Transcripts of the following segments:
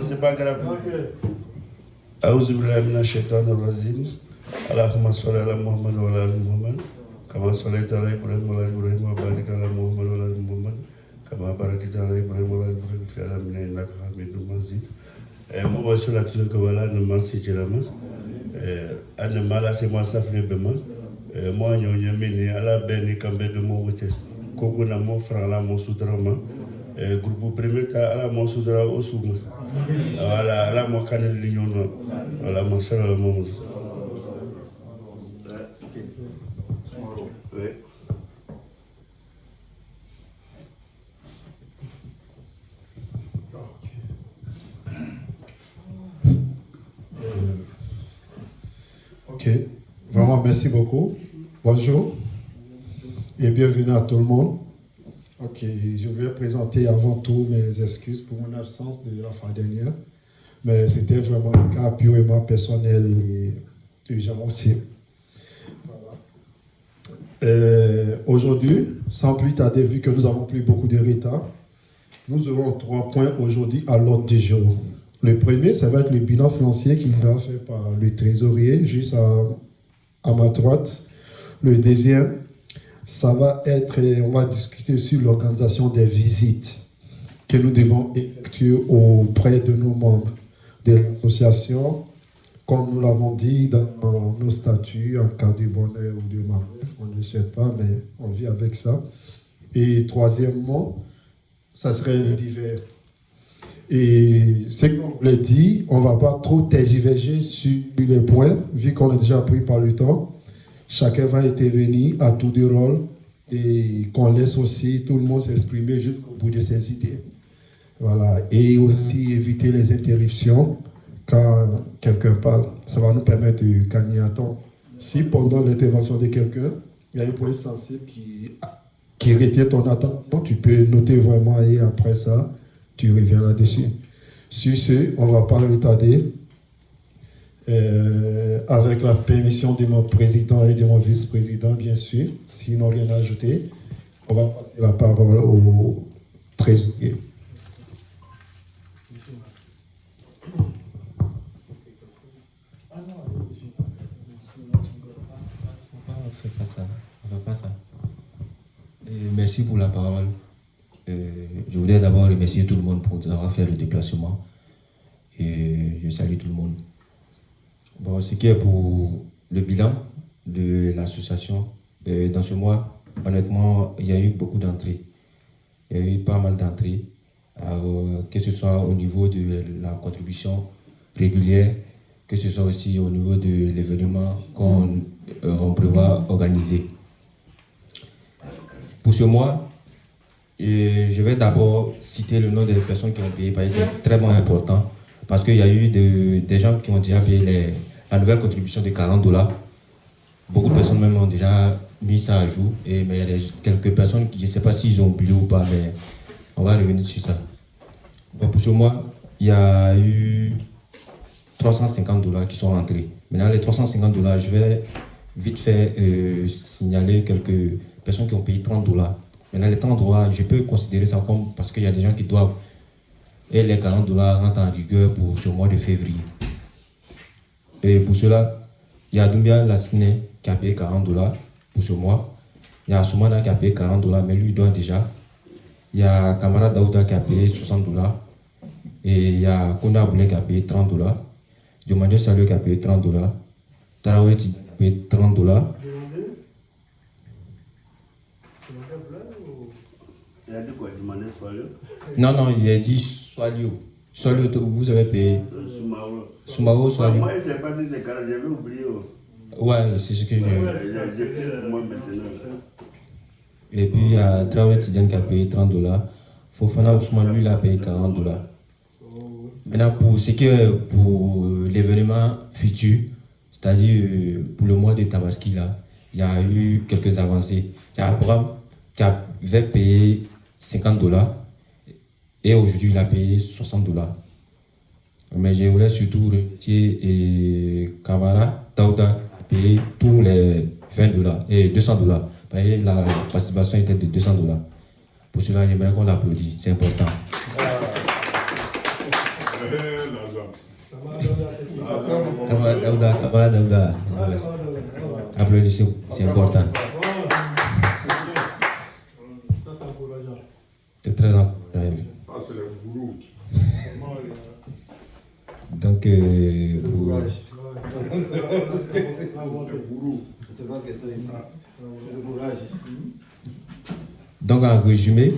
C'est pas grave. أعوذ بالله من الشيطان الرجيم اللهم صل على محمد وعلى آل محمد كما صليت على إبراهيم وعلى آل إبراهيم وبارك على محمد وعلى آل محمد كما باركت على إبراهيم وعلى آل إبراهيم في العالمين إنك حميد مجيد. Moi sur la télé que voilà ne m'en cite la main. Anne mala c'est moi ça fait bema. Moi nyonye mini ala beni kambe de mo wote. Koko na mo frala mo sutrama. Groupe premier ta ala mo sutra osuma. Voilà, là, moi, quand il y a voilà, mon seul le monde. Ok, vraiment merci beaucoup. Bonjour et bienvenue à tout le monde. Ok, je voulais présenter avant tout mes excuses pour mon absence de la fois dernière, mais c'était vraiment un cas purement personnel et urgent aussi. Voilà. Aujourd'hui, sans plus tarder, vu que nous avons pris beaucoup de retard, nous aurons 3 points aujourd'hui à l'ordre du jour. Le premier, ça va être le bilan financier qui va fait par le trésorier, juste à ma droite. Le deuxième, ça va être, on va discuter sur l'organisation des visites que nous devons effectuer auprès de nos membres de l'association, comme nous l'avons dit dans nos statuts, en cas de bonheur ou de malheur. On ne souhaite pas, mais on vit avec ça. Et troisièmement, ça serait le divers. Et ce qu'on voulait dire, on ne va pas trop tergiverger sur les points, vu qu'on est déjà pris par le temps. Chacun va intervenir à tour de rôle et qu'on laisse aussi tout le monde s'exprimer jusqu'au bout de ses idées. Voilà. Et aussi éviter les interruptions quand quelqu'un parle. Ça va nous permettre de gagner un temps. Si pendant l'intervention de quelqu'un, il y a un point sensible qui retient ton attention, tu peux noter vraiment et après ça, tu reviens là-dessus. Sur ce, on ne va pas retarder. Avec la permission de mon président et de mon vice-président, bien sûr, s'ils n'ont rien à ajouter, on va passer la parole au trésorier. On fait pas ça. On fait pas ça. Merci pour la parole. Je voudrais d'abord remercier tout le monde pour avoir fait le déplacement. Et je salue tout le monde. Bon, ce qui est pour le bilan de l'association, dans ce mois, honnêtement, il y a eu beaucoup d'entrées. Il y a eu pas mal d'entrées, que ce soit au niveau de la contribution régulière, que ce soit aussi au niveau de l'événement qu'on prévoit organiser. Pour ce mois, je vais d'abord citer le nom des personnes qui ont payé, parce que c'est très important. Parce qu'il y a eu des gens qui ont déjà payé la nouvelle contribution de $40. Beaucoup de personnes même ont déjà mis ça à jour. Mais il y a quelques personnes, je ne sais pas s'ils ont oublié ou pas, mais on va revenir sur ça. Donc pour ce mois, il y a eu $350 qui sont rentrés. Maintenant, les $350, je vais vite fait signaler quelques personnes qui ont payé $30. Maintenant, les $30, je peux considérer ça comme parce qu'il y a des gens qui doivent. Et les $40 rentrent en rigueur pour ce mois de février. Et pour cela, il y a Doumbia Lassine qui a payé $40 pour ce mois. Il y a Soumana qui a payé $40, mais lui il doit déjà. Il y a Kamara Daouda qui a payé $60. Et il y a Kona Boulé qui a payé $30. Diomandé Salio qui a payé $30. Tarawet qui a payé $30. Il a dit quoi? Demander Soalio? Non, il a dit Soalio. Soalio, vous avez payé. Soumaro, Soalio. Moi, je ne sais pas si c'est carré, j'avais oublié. Ouais, c'est ce que j'ai. J'ai payé moi maintenant. Et puis il y a Traoré Tidiane qui a payé $30. Fofana Ousmane, lui, il a payé $40. Maintenant, pour ce qui est pour l'événement futur, C'est-à-dire, pour le mois de Tabaski, là, il y a eu quelques avancées. Il y a Abraham qui avait payé $50 et aujourd'hui, il a payé $60. Mais je voulais surtout remercier Kamara Daouda qui a payé tous les $20 et $200. Parce que la participation était de $200. Pour cela, j'aimerais qu'on l'applaudisse. C'est important. Kamara Daouda. Applaudissez, c'est important. C'est très important. Donc, donc en résumé,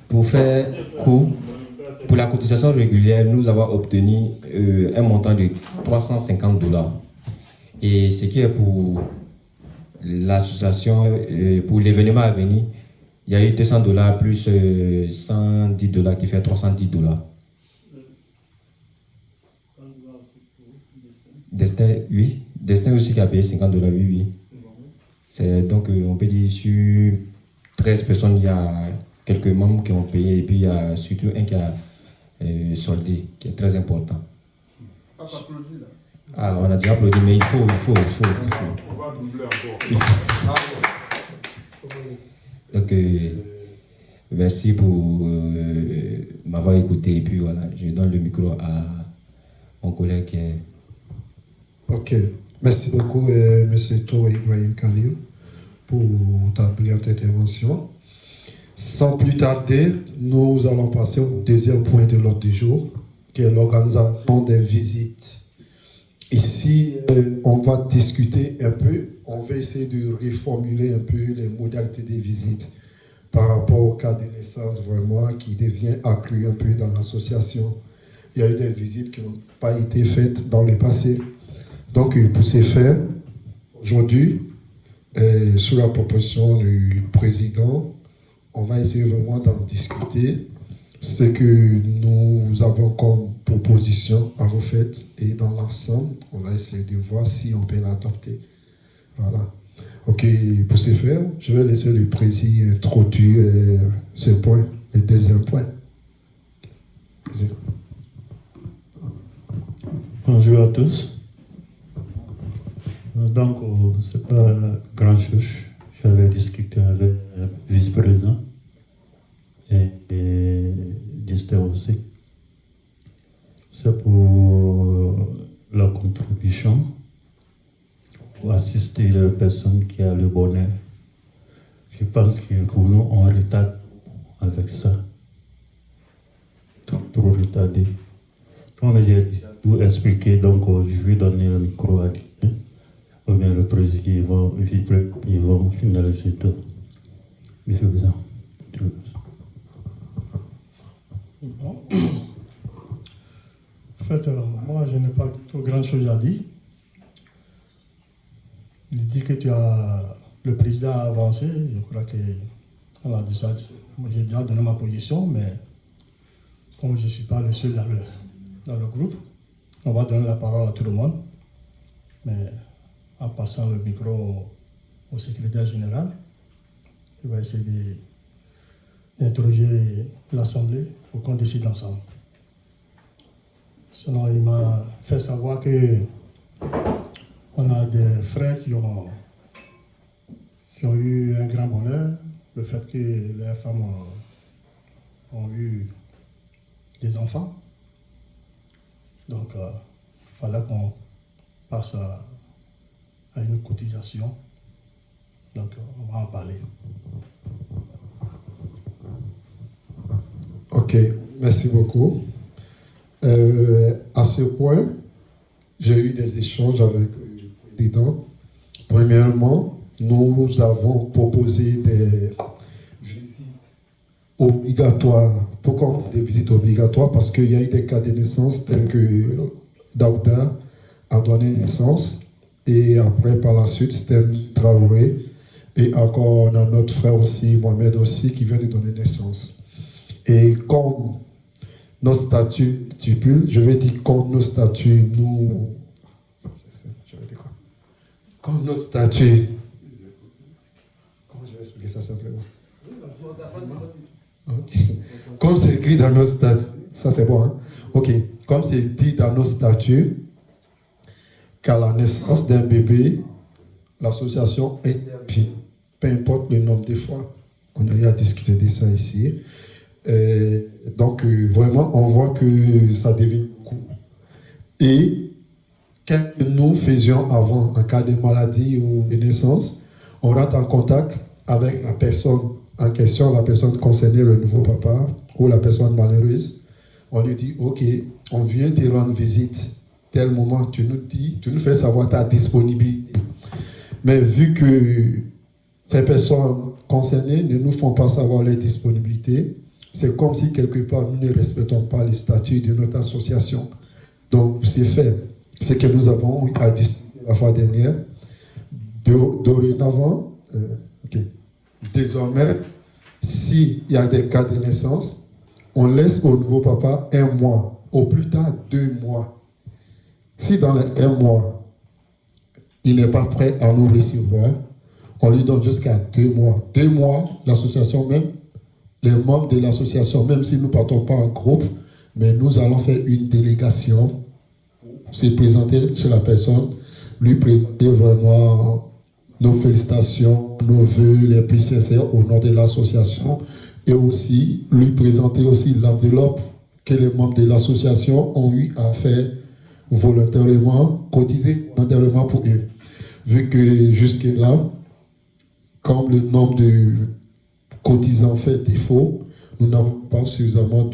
pour faire court, pour la cotisation régulière, nous avons obtenu un montant de $350. Et ce qui est pour l'association, pour l'événement à venir, il y a eu $200 plus $110 qui fait $310. Destin aussi qui a payé $50, oui. C'est donc, on peut dire, sur 13 personnes, il y a quelques membres qui ont payé et puis il y a surtout un qui a soldé, qui est très important. Ah, on a déjà applaudi, mais il faut. On va doubler encore. Donc, merci pour m'avoir écouté. Et puis voilà, je donne le micro à mon collègue qui est... Ok, merci beaucoup, M. Touré Ibrahim Khalil, pour ta brillante intervention. Sans plus tarder, nous allons passer au deuxième point de l'ordre du jour, qui est l'organisation des visites. Ici, on va discuter un peu, on va essayer de reformuler un peu les modalités des visites par rapport au cas de naissance vraiment qui devient accru un peu dans l'association. Il y a eu des visites qui n'ont pas été faites dans le passé. Donc, pour ce faire, aujourd'hui, sous la proposition du président, on va essayer vraiment d'en discuter. Ce que nous avons comme proposition à vous faire et dans l'ensemble, on va essayer de voir si on peut l'adopter. Voilà. Ok, pour ce faire, je vais laisser le président introduire ce point, le deuxième point. Bonjour à tous. Donc, ce n'est pas grand-chose. J'avais discuté avec le vice-président et Dister aussi. C'est pour la contribution pour assister les personnes qui ont le bonheur. Je pense que pour nous, on retarde avec ça. Trop retardé. Comme j'ai tout expliqué, donc je vais donner le micro à quelqu'un. Ou bien le président, ils vont finaliser tout. Monsieur le Président. Bon. En fait, moi, je n'ai pas trop grand-chose à dire. Il dit que le président a avancé. Je crois que j'ai déjà donné ma position, mais comme je ne suis pas le seul dans le groupe, on va donner la parole à tout le monde. Mais en passant le micro au secrétaire général, il va essayer d'interroger l'Assemblée pour qu'on décide ensemble. Sinon, il m'a fait savoir qu'on a des frères qui ont eu un grand bonheur, le fait que leurs femmes ont eu des enfants. Donc, il fallait qu'on passe à une cotisation. Donc, on va en parler. Ok, merci beaucoup. À ce point, j'ai eu des échanges avec le président. Premièrement, nous avons proposé des visites obligatoires. Pourquoi des visites obligatoires? Parce qu'il y a eu des cas de naissance tels que Daouda a donné naissance et après, par la suite, Stem Traoré Et encore, on a notre frère aussi, Mohamed aussi, qui vient de donner naissance. Et comme nos statuts stipulent, je vais dire comme nos statuts, nous... Je vais dire quoi? Comme nos statuts... Comment je vais expliquer ça simplement? Okay. Comme c'est écrit dans nos statuts, ça c'est bon, hein? Ok. Comme c'est dit dans nos statuts, qu'à la naissance d'un bébé, l'association intervient, peu importe le nombre de fois. On a eu à discuter de ça ici. Donc, vraiment, on voit que ça devient beaucoup. Et qu'est-ce que nous faisions avant, en cas de maladie ou de naissance, on rentre en contact avec la personne en question, la personne concernée, le nouveau papa ou la personne malheureuse. On lui dit, ok, on vient te rendre visite. Tel moment, tu nous fais savoir ta disponibilité. Mais vu que ces personnes concernées ne nous font pas savoir leur disponibilité, c'est comme si quelque part nous ne respectons pas les statuts de notre association. Donc c'est fait. Ce que nous avons à discuter la fois dernière. Dorénavant, désormais, s'il y a des cas de naissance, on laisse au nouveau papa 1 mois, au plus tard 2 mois. Si dans les 1 mois, il n'est pas prêt à nous recevoir, on lui donne jusqu'à 2 mois. 2 mois, l'association même, les membres de l'association, même si nous ne partons pas en groupe, mais nous allons faire une délégation, se présenter chez la personne, lui présenter vraiment nos félicitations, nos vœux les plus sincères au nom de l'association, et aussi lui présenter aussi l'enveloppe que les membres de l'association ont eu à faire volontairement, cotiser volontairement pour eux. Vu que jusque-là, comme le nombre de cotisants fait défaut, nous n'avons pas suffisamment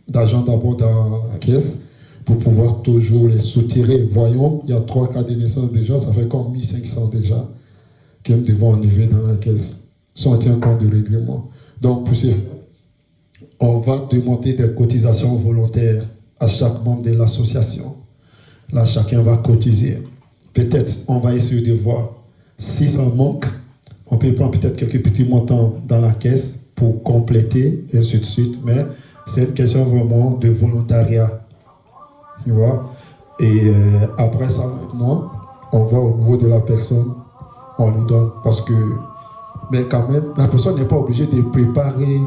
d'argent d'abord dans la caisse pour pouvoir toujours les soutirer. Voyons, il y a 3 cas de naissance déjà, ça fait comme 1500 déjà que nous devons enlever dans la caisse, si on tient compte du règlement. Donc, pour ces faits, on va demander des cotisations volontaires à chaque membre de l'association. Là, chacun va cotiser. Peut-être, on va essayer de voir si ça manque. On peut prendre peut-être quelques petits montants dans la caisse pour compléter, et ainsi de suite. Mais c'est une question vraiment de volontariat. Tu vois? Et après ça, maintenant, on va au niveau de la personne, on lui donne. Parce que, mais quand même, la personne n'est pas obligée de préparer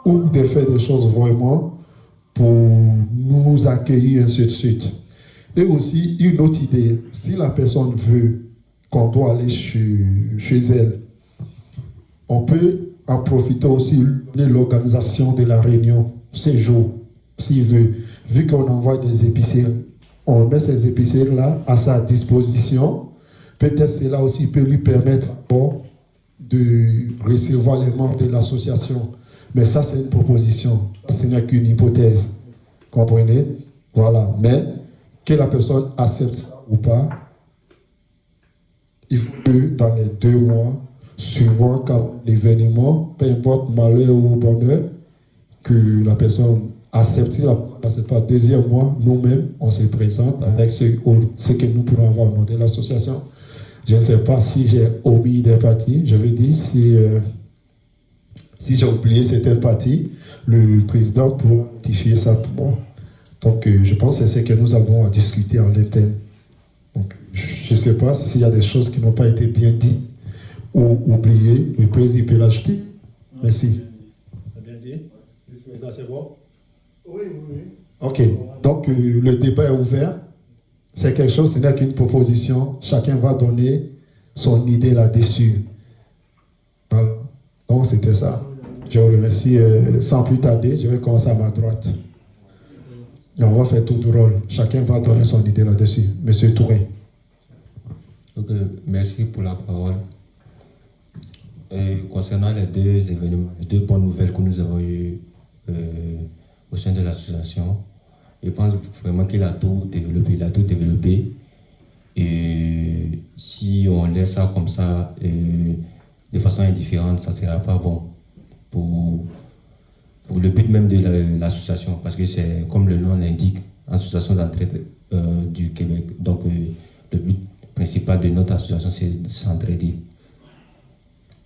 ou de faire des choses vraiment pour nous accueillir, et ainsi de suite. Et aussi, une autre idée, si la personne veut qu'on doit aller chez elle, on peut en profiter aussi de l'organisation de la réunion, ces jours, s'il veut. Vu qu'on envoie des épiciers, on met ces épiciers-là à sa disposition. Peut-être cela aussi peut lui permettre de recevoir les membres de l'association. Mais ça, c'est une proposition. Ce n'est qu'une hypothèse. Comprenez? Voilà. Mais que la personne accepte ça ou pas, il faut que dans les 2 mois, suivant l'événement, peu importe malheur ou bonheur, que la personne accepte. Si la personne ne passe pas 2e mois, nous-mêmes, on se présente avec ce que nous pourrons avoir au nom de l'association. Je ne sais pas si j'ai omis des parties. Je veux dire, si j'ai oublié certaines parties, le président pourra notifier ça pour moi. Donc, je pense que c'est ce que nous avons à discuter en interne. Donc, je ne sais pas s'il y a des choses qui n'ont pas été bien dites ou oubliées. Le président peut l'ajouter. Merci. C'est bien dit? Le président, c'est bon? Oui. OK. Donc, le débat est ouvert. C'est quelque chose, ce n'est qu'une proposition. Chacun va donner son idée là-dessus. Voilà. Donc, c'était ça. Je vous remercie. Sans plus tarder, je vais commencer à ma droite. Et on va faire tout de rôle. Chacun va donner son idée là-dessus. Monsieur Touré. Ok, merci pour la parole. Concernant les 2 événements, les 2 bonnes nouvelles que nous avons eues au sein de l'association, je pense vraiment qu'il a tout développé. Et si on laisse ça comme ça, de façon indifférente, ça ne sera pas bon pour le but même de l'association, parce que c'est comme le nom l'indique, association d'entraide du Québec. Donc le but principal de notre association, c'est de s'entraider.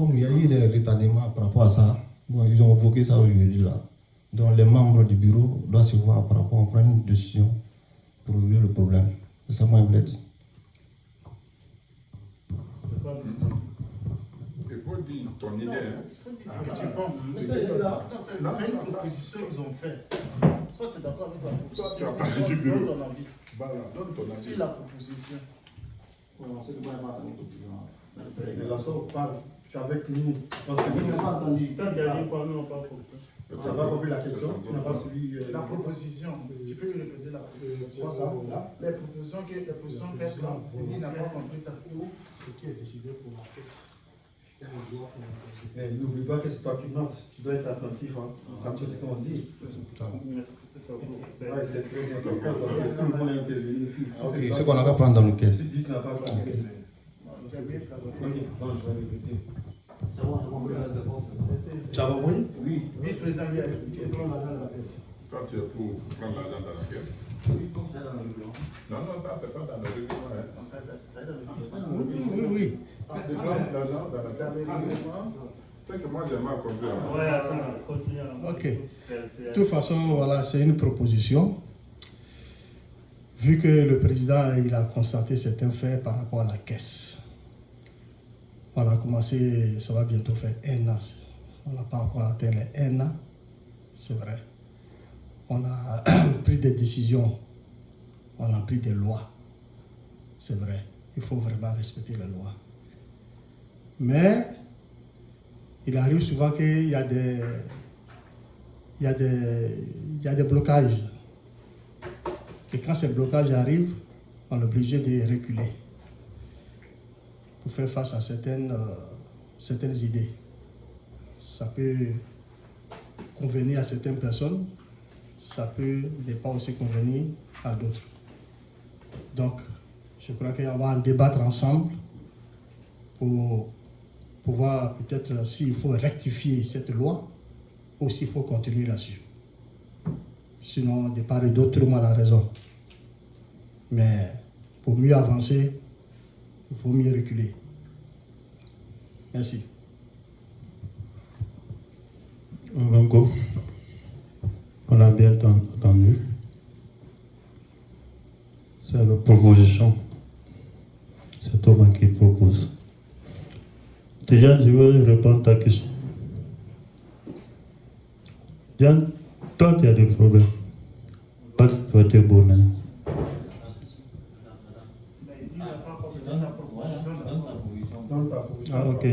comme il y a eu des retarements par rapport à ça, bon, ils ont évoqué ça aujourd'hui là. Donc les membres du bureau doivent se voir par rapport à prendre une décision pour régler le problème. C'est ça que moi je voulais dire. Il faut dire ton idée. Ce que tu penses. C'est une proposition qu'ils ont faite. Soit tu es d'accord avec la proposition, Soit tu as parlé du bureau. donne ton avis. Voilà, donne ton avis. Sur la proposition. La sorte parle, tu es avec nous. Parce que nous n'avons pas entendu. Tu n'as pas compris la question, tu n'as pas suivi. La proposition, tu peux répéter la proposition. Les propositions faites là, il n'a pas compris ça. Ce qui est décidé pour la caisse. Mais n'oublie pas que c'est toi qui notes, tu dois être attentif quand tu sais ce qu'on dit. Ouais, c'est très important, tout le monde est intervenu ici. Ok, ce qu'on a qu'à prendre dans le caisse. Si tu n'as pas compris. Ok, non, je vais répéter. Tu as compris? Oui, vice-président lui a expliqué. Toi, tu es pour prendre l'argent dans la caisse. Non, ça, c'est pas dans le règlement. Oui. Tu prends l'argent dans la caisse. C'est que moi, j'ai mal compris. Ouais, attends, continue. Ok. De toute façon, voilà, c'est une proposition. Vu que le président il a constaté certains faits par rapport à la caisse. On a commencé, ça va bientôt faire 1 an. On n'a pas encore atteint les 1 an, c'est vrai. On a pris des décisions, on a pris des lois, c'est vrai. Il faut vraiment respecter les lois. Mais il arrive souvent qu'il y a des blocages. Et quand ces blocages arrivent, on est obligé de reculer pour faire face à certaines idées. Ça peut convenir à certaines personnes, ça peut ne pas aussi convenir à d'autres. Donc, je crois qu'on va en débattre ensemble pour pouvoir peut-être s'il faut rectifier cette loi ou s'il faut continuer là-dessus. Sinon, de part et d'autre, tout le monde a raison. Mais pour mieux avancer, il faut mieux reculer. Merci. Rango, on a bien entendu. C'est la proposition. C'est Thomas qui propose. Déjà, je veux répondre à ta question. Diane, toi, tu as des problèmes. Pas de voter bonheur. Ah, ok.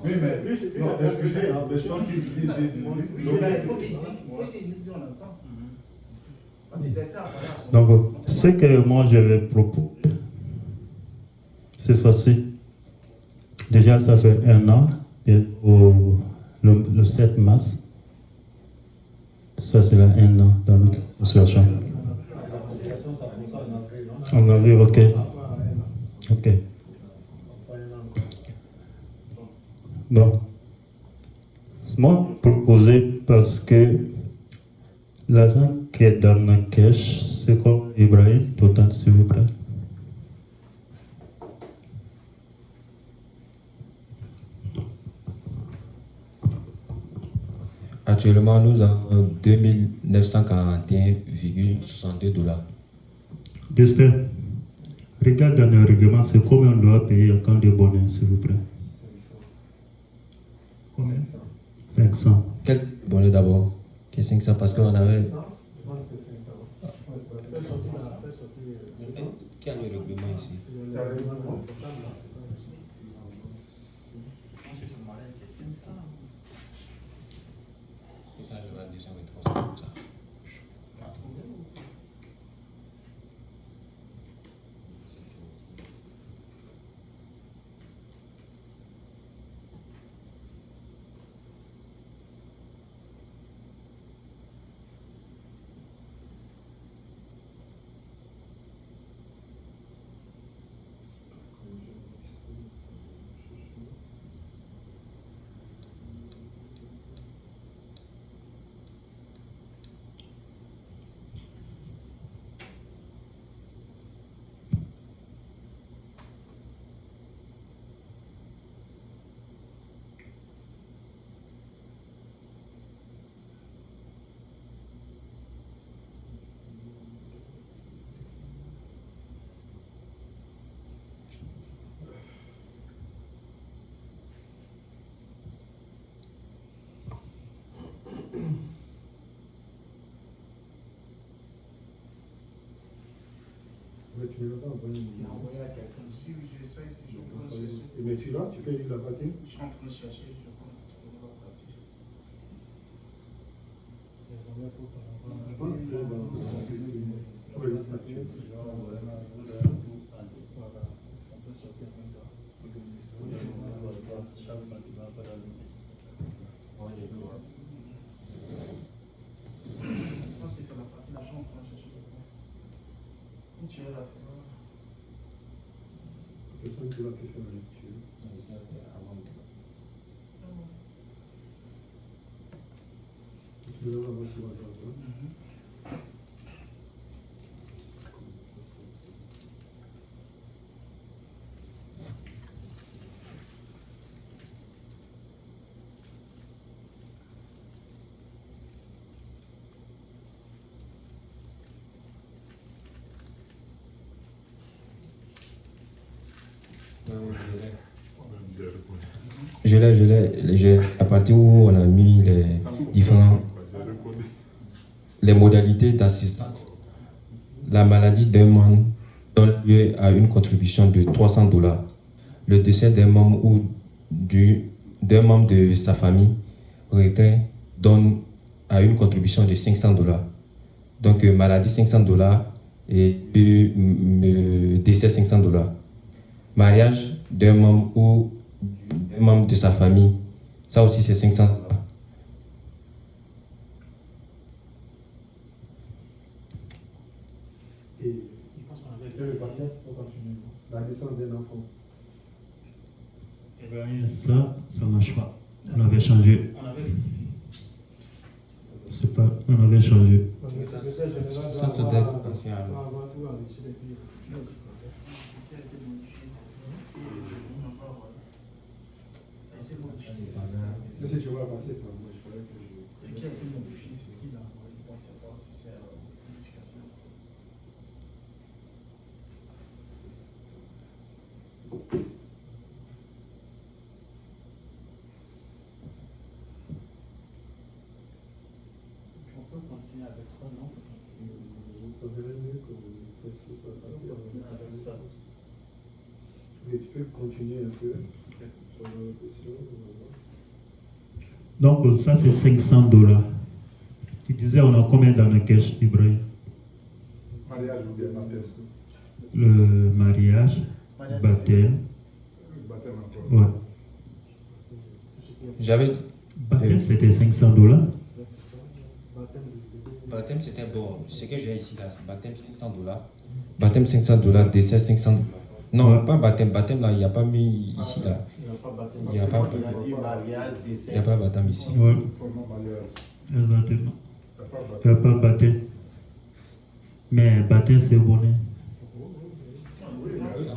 Oui, mais non, excusez, mais je pense qu'il dit. Il faut qu'il dise, on entend. Donc, ce que moi je vais proposer, c'est facile. Déjà, ça fait 1 an, et le 7 mars, ça c'est là 1 an dans notre association. En avril, ok. Bon. Moi, proposer parce que l'argent qui est dans la caisse, c'est comme Ibrahim, total, s'il vous plaît. Actuellement, nous avons 2941,62 $. J'espère. Regarde dans le règlement, c'est combien on doit payer en compte de bonheur, s'il vous plaît. Combien? 500. Quel bonnet d'abord? Qu'est-ce que 500? Parce qu'on avait. Qui a le règlement ici? Ça, je vais dire ça avec 300 comme ça. Mais tu ne l'as pas envoyé. Il a envoyé à quelqu'un. Si, je sais, si je peux chercher. Mais tu l'as, tu peux lire la partie. Je suis en train de chercher, je peux trouver la partie. Je pense qu'il est dans le statut. Je pense que c'est la partie là, je suis en train de chercher. Où tu es là, c'est là. Personne qui va faire la lecture. Tu veux avoir sur la droite. Je l'ai. À partir où on a mis les différents, les modalités d'assistance. La maladie d'un membre donne lieu à une contribution de $300. Le décès d'un membre ou d'un membre de sa famille retrait donne à une contribution de $500. Donc maladie $500 et décès $500. Mariage d'un membre ou d'un membre de sa famille, ça aussi c'est $500. Et le paquet, on continue. La naissance d'un enfant. Eh bien, ça ne marche pas. On avait changé. On avait rectifié. C'est pas, on avait changé. Ça se doit être ancien. Mais si tu vois passer par moi, je croyais que je. C'est qui a été modifié, c'est ce qu'il a envoyé. Bon, c'est pas si c'est une modification. On peut continuer avec ça, non? Ça serait mieux que vous fassiez ça Avec ça. Mais tu peux continuer un peu sur la question. Donc, ça, c'est $500. Tu disais, on a combien dans le cash, Ibrahim? Mariage ou bien baptême. Le mariage, baptême. Baptême encore. Ouais. J'avais Baptême, c'était $500. baptême, c'était bon. Ce que j'ai ici là, c'est baptême $500. Baptême $500, décès $500. Non, Ouais. pas baptême. Baptême là, il n'y a pas mis ici là. Il n'y a pas baptême ici. Ouais, Formant mariage. exactement. T'as pas Il n'y a pas baptême. Mais baptême, c'est bonnet.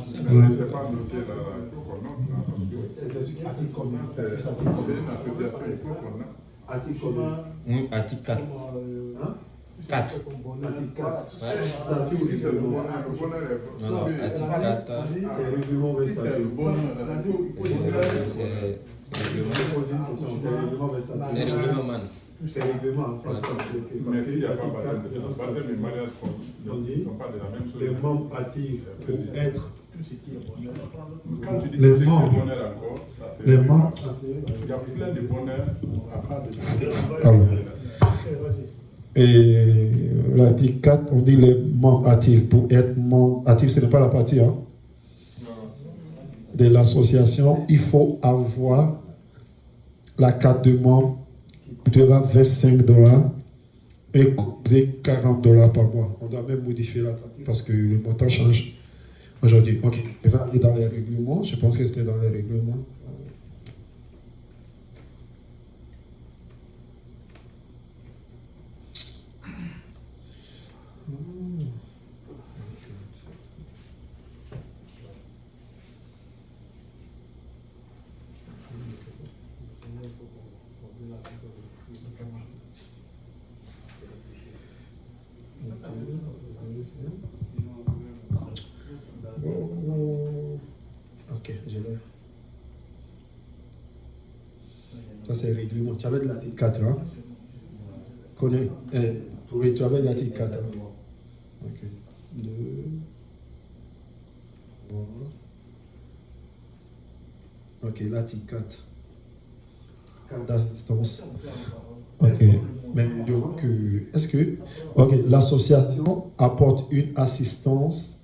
C'est Ouais. pas noté là, il faut qu'on note là, parce que C'est article combien? c'est une affiliation, il faut qu'on note. Article combien? Article 4. Hein? 4. Article 4. Ouais. Statut ou Si c'est le règlement? bonheur, le bonheur est Non, non, article 4. C'est règlement ou Si c'est le statut? bonheur, il faut C'est règlement. Je pose une question. C'est règlement ou statut? C'est règlement, man. C'est règlement, c'est statut. Mais s'il n'y a pas Article baptême 4, de France, baptême et mariage on dit, sont pas de la même chose. les membres actifs pour être Tout ce qui est bonheur. Quand tu dis les que c'est membres. le bonheur encore, ça fait- les membres il y a plein de bonheur à part de Alors. Et l'article 4, on dit les membres actifs. Pour être membre actif, ce n'est pas la partie de l'association. Il faut avoir la carte de membre qui coûtera $25 et coûter $40 par mois. On doit même modifier la partie parce que le montant change aujourd'hui. Ok, je vais aller dans les règlements. Je pense que c'était dans les règlements. Ok, je l'ai. Ça, c'est le règlement. Tu avais de l'article 4, hein? Oui, tu avais de l'article 4. Hein? Ok. 2. Ok, l'article 4. D'assistance. Ok, mais je vois que. Est-ce que. Ok, l'association apporte une assistance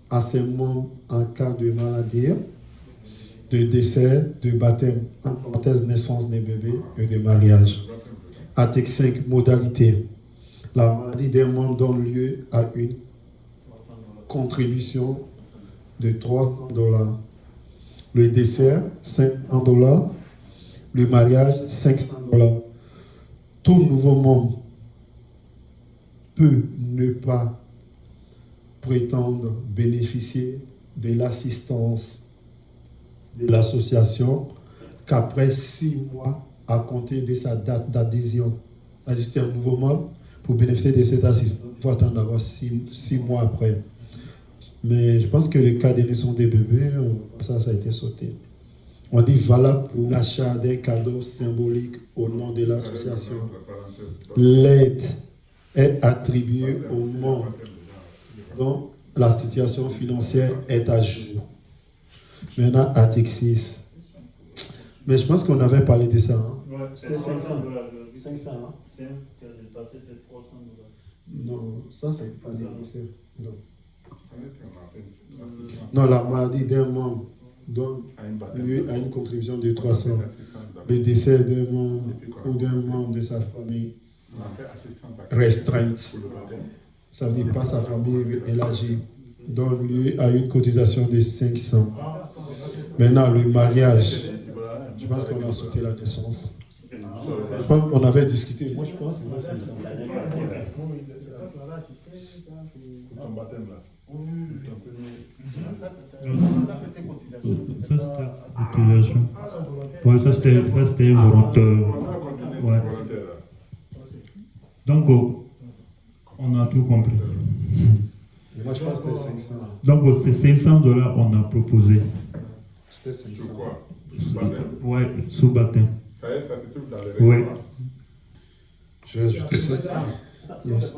à ses membres en cas de maladie, de décès, de baptême, en parenthèse naissance des bébés et de mariage. Article 5, modalité. La maladie des membres donne lieu à une contribution de $300. Le décès, $500. Le mariage, $500. Tout nouveau membre peut ne pas prétendre bénéficier de l'assistance de l'association qu'après 6 mois à compter de sa date d'adhésion. C'est un nouveau membre, pour bénéficier de cette assistance, il faut attendre d'avoir 6 mois après. Mais je pense que le cas de naissance des bébés, ça a été sauté. On dit valable pour l'achat d'un cadeau symbolique au nom de l'association. L'aide est attribuée aux membres dont la situation financière est à jour. Maintenant, article 6. Mais je pense qu'on avait parlé de ça. Hein? Ouais, c'était 500. 500, hein? C'est qui a dépassé ces $300. Non, ça, c'est pas négocié. Non. Non, la maladie d'un membre donne lieu à une contribution de 300. Le décès d'un membre ou d'un membre de sa famille restreinte, ça veut dire pas sa famille élargie, donne lieu à une cotisation de 500. Maintenant, le mariage, je pense qu'on a sauté la naissance. Je pense qu'on avait discuté. Moi, je pense que c'est 500. Ton baptême là. Ça, c'était cotisation. Ça, c'était cotisation. Ouais, ça, c'était volontaire. Ouais. Donc, on a tout compris. Moi, je pense que c'était 500. Donc, c'est $500 on a proposé. C'était 500. Sur quoi? Ouais, sous baptême. Ça se trouve dans les Ouais. règlements. Je vais ajouter ça. Yes.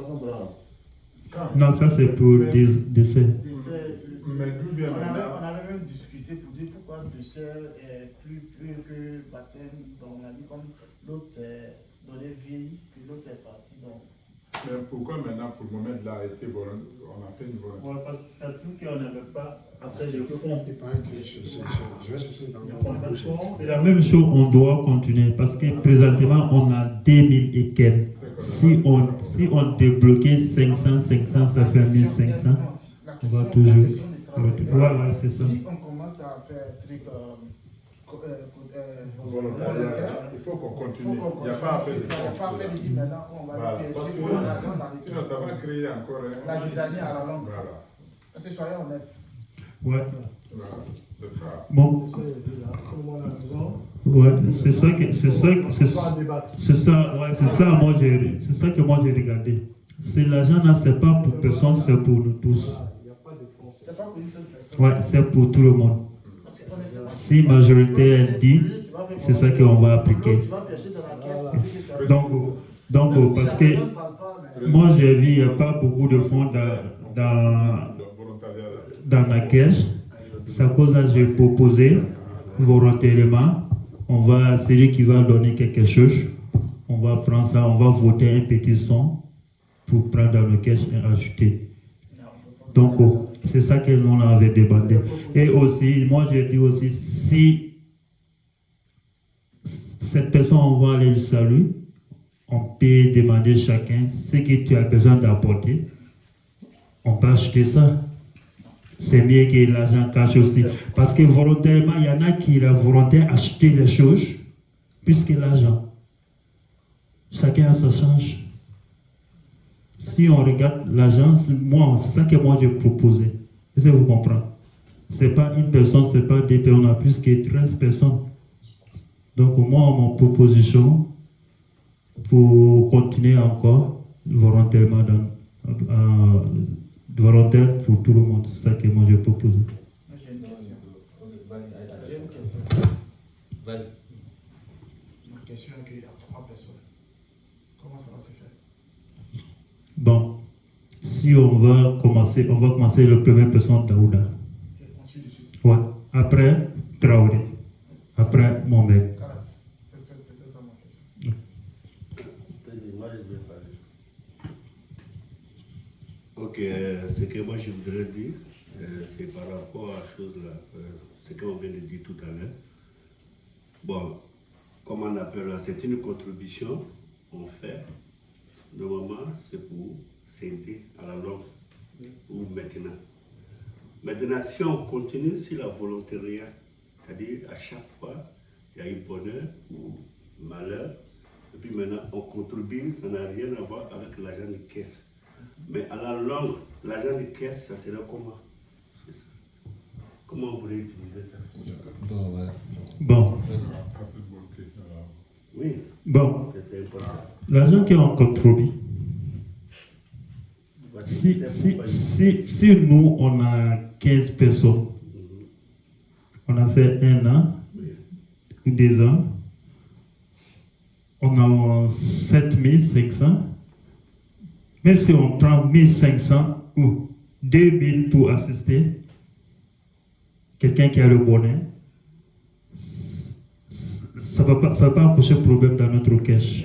Non, ça c'est pour décès. Mais d'où vient On maintenant? avait même discuté pour dire pourquoi décès est plus que baptême. Donc on a dit comme l'autre c'est donné vieilli, puis l'autre est parti. Donc. Mais pourquoi maintenant, pour le moment, là, a été volontaire? On a fait une volonté. Ouais, parce que ça trouve qu'on n'avait pas assez de fonds. Il paraît que je vais chercher dans mon projet. C'est la même chose, on doit continuer parce que présentement on a 2000 et quelques. Si on débloquait 500, ça fait 1500. On va toujours. Ouais, c'est ça. Si on commence à faire un truc Volontariat, il faut qu'on continue. Il n'y a pas à faire de ça. On va pas faire de dire maintenant on va Voilà. aller Parce pêcher que pour l'argent dans les sinon, ça va créer encore la zizanie à la langue. Voilà. Parce que soyons honnêtes. Ouais. Voilà. C'est ça. Bon. Ouais, c'est ça que moi j'ai regardé. C'est l'argent là, c'est pas pour personne, c'est pour nous tous. C'est pas pour une seule personne. Ouais, c'est pour tout le monde. Si majorité elle dit, c'est ça qu'on va appliquer. Donc parce que moi j'ai vu, il n'y a pas beaucoup de fonds dans la caisse. C'est à cause de ça que j'ai proposé volontairement. On va, celui qui va donner quelque chose, on va prendre ça, on va voter un petit son pour prendre dans le caisse et acheter. Donc, c'est ça que l'on avait demandé. Et aussi, moi j'ai dit aussi, si cette personne, on va aller le saluer, on peut demander chacun ce que tu as besoin d'apporter. On peut acheter ça. C'est mieux que l'argent cache aussi. Parce que volontairement, il y en a qui sont volontaires acheter les choses, plus que l'argent. Chacun a sa change. Si on regarde l'argent, c'est ça que moi j'ai proposé. Est-ce que vous comprenez? Ce n'est pas une personne, ce n'est pas deux personnes, on a plus que 13 personnes. Donc moi, mon proposition, pour continuer encore volontairement volontaire pour tout le monde. C'est ça que moi je propose. J'ai une question. Vas-y. Ma question est qu'il y a 3 personnes. Comment ça va se faire? Bon, si on va commencer la première personne, Daouda. après Traoré, après Mohamed. Ok, ce que moi je voudrais dire, c'est par rapport à chose là, ce qu'on vient de dire tout à l'heure. Bon, comme on appelle, c'est une contribution, on fait. Normalement, c'est pour s'aider à la longue ou maintenant. Maintenant, si on continue sur la volontariat, c'est-à-dire à chaque fois, il y a eu bonheur ou malheur, et puis maintenant on contribue, ça n'a rien à voir avec l'argent de caisse. Mais à la longue, l'argent de caisse, ça serait comment? Comment on pourrait utiliser ça? Bon, voilà. Bon. Oui. Bon. C'est important. L'argent qu'on contribue, si nous, on a 15 personnes, on a fait 1 an ou 2 ans, on a 7500, même si on prend 1500 ou 2000 pour assister quelqu'un qui a le bonnet, ça ne va pas poser problème dans notre cash.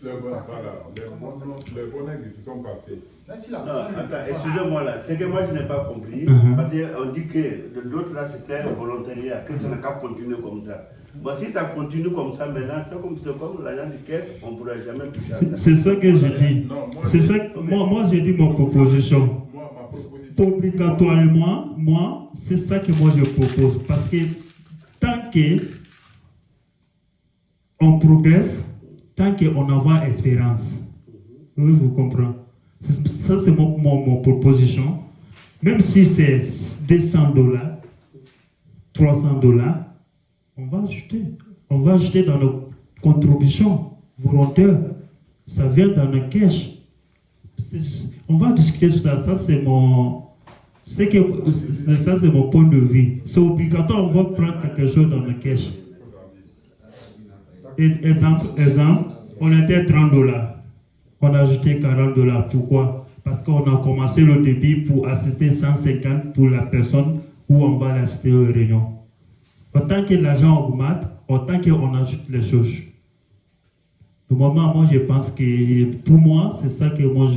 Les bonnets qui ne sont pas faits. Non, attends, excusez-moi là, c'est que moi je n'ai pas compris, parce qu'on dit que l'autre là c'était volontariat, que ça n'a qu'à continuer comme ça. Bon, si ça continue comme ça maintenant, c'est comme l'agent de quête, on ne pourra jamais plus faire ça. C'est ça que je dis. C'est ça, moi j'ai dit mon proposition. Obligatoirement, moi, c'est ça que moi je propose. Parce que tant qu'on progresse, tant qu'on a espérance, oui, vous comprenez. Ça, c'est mon proposition. Même si c'est $200, $300, on va ajouter. On va ajouter dans nos contributions volontaires. Ça vient dans nos cash. On va discuter de ça. Ça, c'est mon point de vue. C'est obligatoire, on va prendre quelque chose dans nos cash. Exemple, on était $30. On a ajouté $40. Pourquoi? Parce qu'on a commencé le débit pour assister 150 pour la personne où on va l'assister aux réunions. Autant que l'argent augmente, autant qu'on ajoute les choses. Du moment, moi, je pense que pour moi, c'est ça que moi,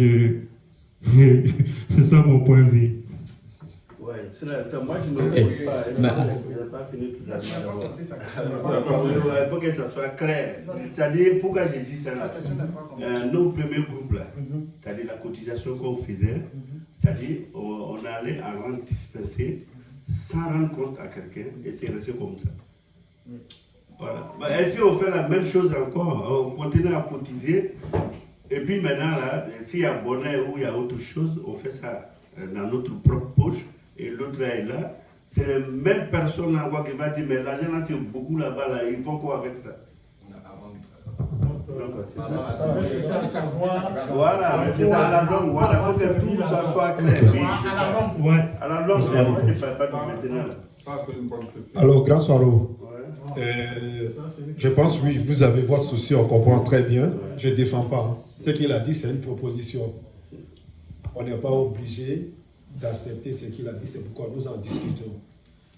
c'est ça mon point de vue. Oui, moi, je ne me pas. Il n'a pas fini tout à l'heure. Il faut que ça soit clair. C'est-à-dire, pourquoi j'ai dit ça là? Nos premiers groupes là, c'est-à-dire la cotisation qu'on faisait, c'est-à-dire, on allait en rente dispensée sans rendre compte à quelqu'un et c'est resté comme ça. Voilà. Et si on fait la même chose encore, on continue à cotiser, et puis maintenant, là, s'il y a bonnet ou il y a autre chose, on fait ça dans notre propre poche, et l'autre est là, c'est les mêmes personnes encore qui vont dire, mais l'argent là, c'est beaucoup là-bas, là, ils font quoi avec ça? Voilà, c'est à la longue, voilà, faut que tout ça soit clair. À la longue, moi je ne parle pas de maintenant. Alors, Grand Swallow, je pense, oui, vous avez votre souci, on comprend très bien. Je ne défends pas. Ce qu'il a dit, c'est une proposition. On n'est pas obligé d'accepter ce qu'il a dit, c'est pourquoi nous en discutons.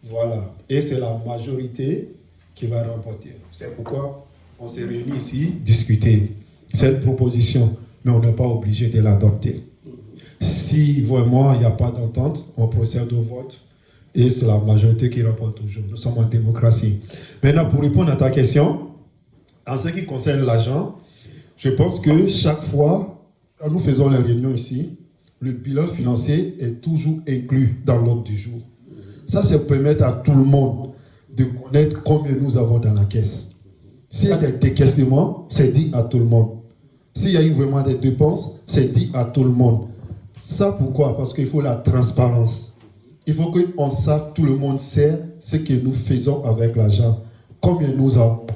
Voilà. Et c'est la majorité qui va remporter. C'est pourquoi on s'est réunis ici, discuter. C'est une proposition, mais on n'est pas obligé de l'adopter. Si vraiment il n'y a pas d'entente, on procède au vote. Et c'est la majorité qui remporte toujours. Nous sommes en démocratie. Maintenant, pour répondre à ta question, en ce qui concerne l'argent, je pense que chaque fois, quand nous faisons les réunions ici, le bilan financier est toujours inclus dans l'ordre du jour. Ça permet à tout le monde de connaître combien nous avons dans la caisse. S'il y a des décaissements, c'est dit à tout le monde. S'il y a eu vraiment des dépenses, c'est dit à tout le monde. Ça pourquoi? Parce qu'il faut la transparence. Il faut qu'on sache, tout le monde sait ce que nous faisons avec l'argent, combien nous avons.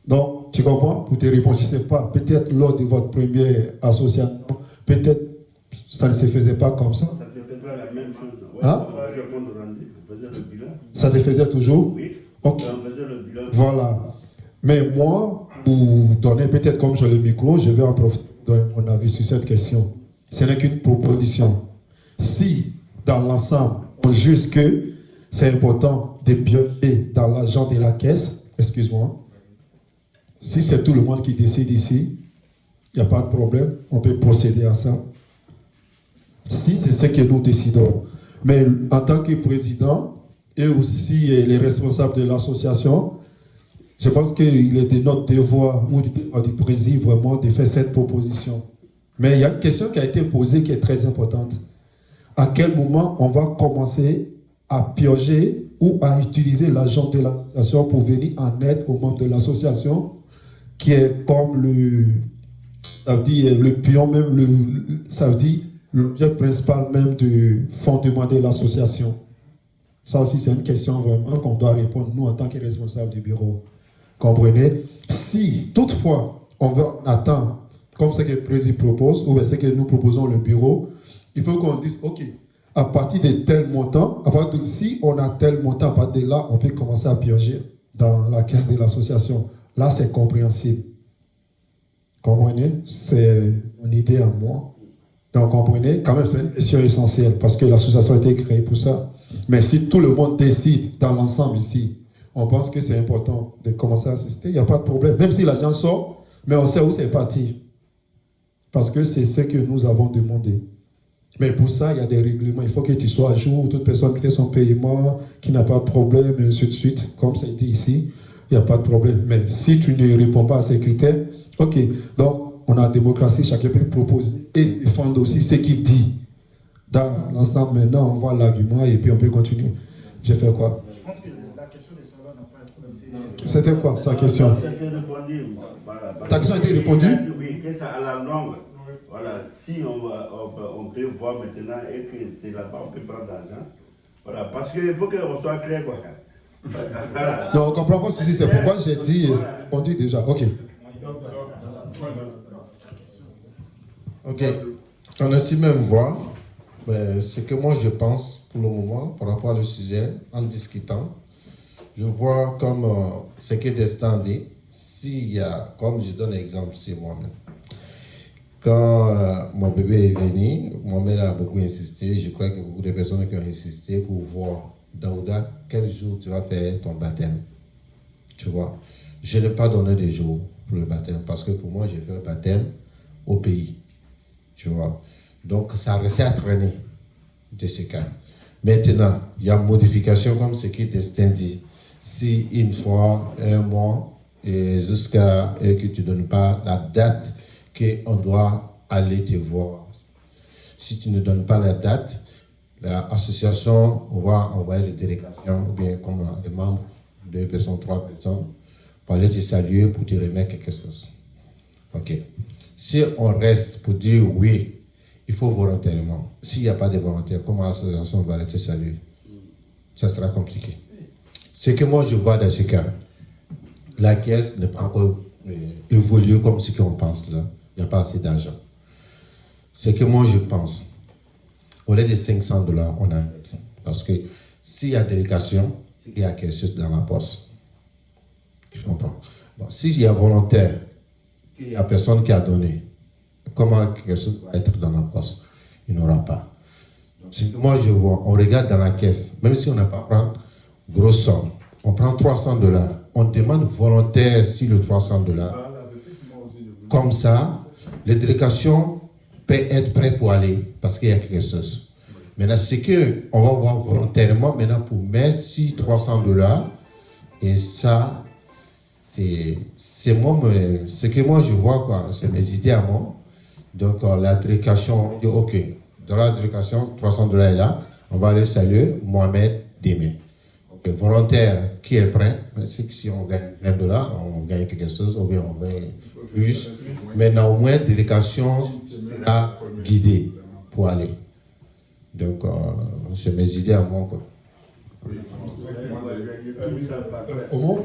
Donc, tu comprends? Pour te répondre, je ne sais pas, peut-être lors de votre première association, peut-être ça ne se faisait pas comme ça. Ça se faisait la même chose. Ouais, hein? On faisait le bilan. Ça se faisait toujours? Oui. Okay. On faisait le bilan. Voilà. Mais moi, pour donner peut-être comme j'ai le micro, je vais en profiter de donner mon avis sur cette question. Ce n'est qu'une proposition. Si, dans l'ensemble, on juge que c'est important de piocher dans l'argent de la caisse. Excuse-moi. Si c'est tout le monde qui décide ici, il n'y a pas de problème, on peut procéder à ça. Si c'est ce que nous décidons. Mais en tant que président et aussi les responsables de l'association, je pense qu'il est de notre devoir ou du président vraiment de faire cette proposition. Mais il y a une question qui a été posée qui est très importante. À quel moment on va commencer à piocher ou à utiliser l'argent de l'association pour venir en aide aux membres de l'association, qui est comme ça veut dire le pion même, ça veut dire l'objet principal même du fondement de l'association. Ça aussi, c'est une question vraiment qu'on doit répondre, nous, en tant que responsables du bureau. Comprenez? Si, toutefois, on attend, comme ce que le président propose, ou ce que nous proposons le bureau, il faut qu'on dise, OK, à partir de tel montant, si on a tel montant, à partir de là, on peut commencer à piocher dans la caisse de l'association. Là, c'est compréhensible. Comprenez? C'est une idée à moi. Donc, comprenez? Quand même, c'est une question essentielle parce que l'association a été créée pour ça. Mais si tout le monde décide dans l'ensemble ici, on pense que c'est important de commencer à assister, il n'y a pas de problème. Même si l'argent sort, mais on sait où c'est parti. Parce que c'est ce que nous avons demandé. Mais pour ça, il y a des règlements. Il faut que tu sois à jour. Toute personne qui fait son paiement, qui n'a pas de problème, et ainsi de suite, comme ça a été ici, il n'y a pas de problème. Mais si tu ne réponds pas à ces critères, OK. Donc, on a la démocratie, chacun peut proposer et défendre aussi ce qu'il dit. Dans l'ensemble, maintenant, on voit l'argument et puis on peut continuer. J'ai fait quoi? Je pense que la question des salaires n'a pas été... C'était quoi sa question? Ta question a été répondue? Oui, que ça à la longue. Voilà, si on peut voir maintenant et que c'est là-bas, on peut prendre l'argent. Voilà, parce qu'il faut qu'on soit clair, quoi. Voilà. Non, on comprend pas ceci, c'est pourquoi j'ai dit, on dit déjà, OK. OK, on a si même voir ce que moi je pense pour le moment par rapport au sujet, en discutant. Je vois comme ce que Destin dit, s'il y a, comme je donne l'exemple sur moi-même. Quand mon bébé est venu, mon mère a beaucoup insisté. Je crois que beaucoup de personnes qui ont insisté pour voir, Daouda, quel jour tu vas faire ton baptême. Tu vois, je n'ai pas donné de jour pour le baptême parce que pour moi, j'ai fait un baptême au pays. Tu vois, donc ça restait à traîner de ce cas. Maintenant, il y a modification comme ce que Destin dit. Si une fois, un mois, et jusqu'à que tu ne donnes pas la date qu'on doit aller te voir. Si tu ne donnes pas la date, l'association va envoyer les délégations, ou bien comme les membres, 2 personnes, 3 personnes, pour aller te saluer, pour te remettre quelque chose. OK. Si on reste pour dire oui, il faut volontairement. S'il n'y a pas de volontaire, comment l'association va aller te saluer? Ça sera compliqué. Ce que moi je vois dans ce cas, la caisse n'est pas encore évoluée comme ce qu'on pense là. Il n'y a pas assez d'argent. Ce que moi je pense, au lieu de $500, on a. Parce que s'il y a délégation, il y a quelque chose dans la poste. Tu comprends? Bon, s'il y a volontaire, il n'y a personne qui a donné, comment quelque chose va être dans la poste? Il n'aura pas. Donc, ce que moi je vois, on regarde dans la caisse, même si on n'a pas pris grosse somme, on prend $300, on demande volontaire sur le $300. Comme ça, les délégations peuvent être prêtes pour aller parce qu'il y a quelque chose. Maintenant, c'est qu'on va voir volontairement maintenant pour mettre si $300 et ça, c'est moi, ce que moi je vois, quoi, c'est mes idées à moi. Donc, la délégation dit OK, dans la délégation, $300 est là, on va aller saluer Mohamed demain. Okay, volontaire qui est prêt, c'est que si on gagne $20, on gagne quelque chose, ou bien on gagne plus. Mais néanmoins, la délégation sera guidée pour aller. Donc, c'est mes idées à moi, quoi.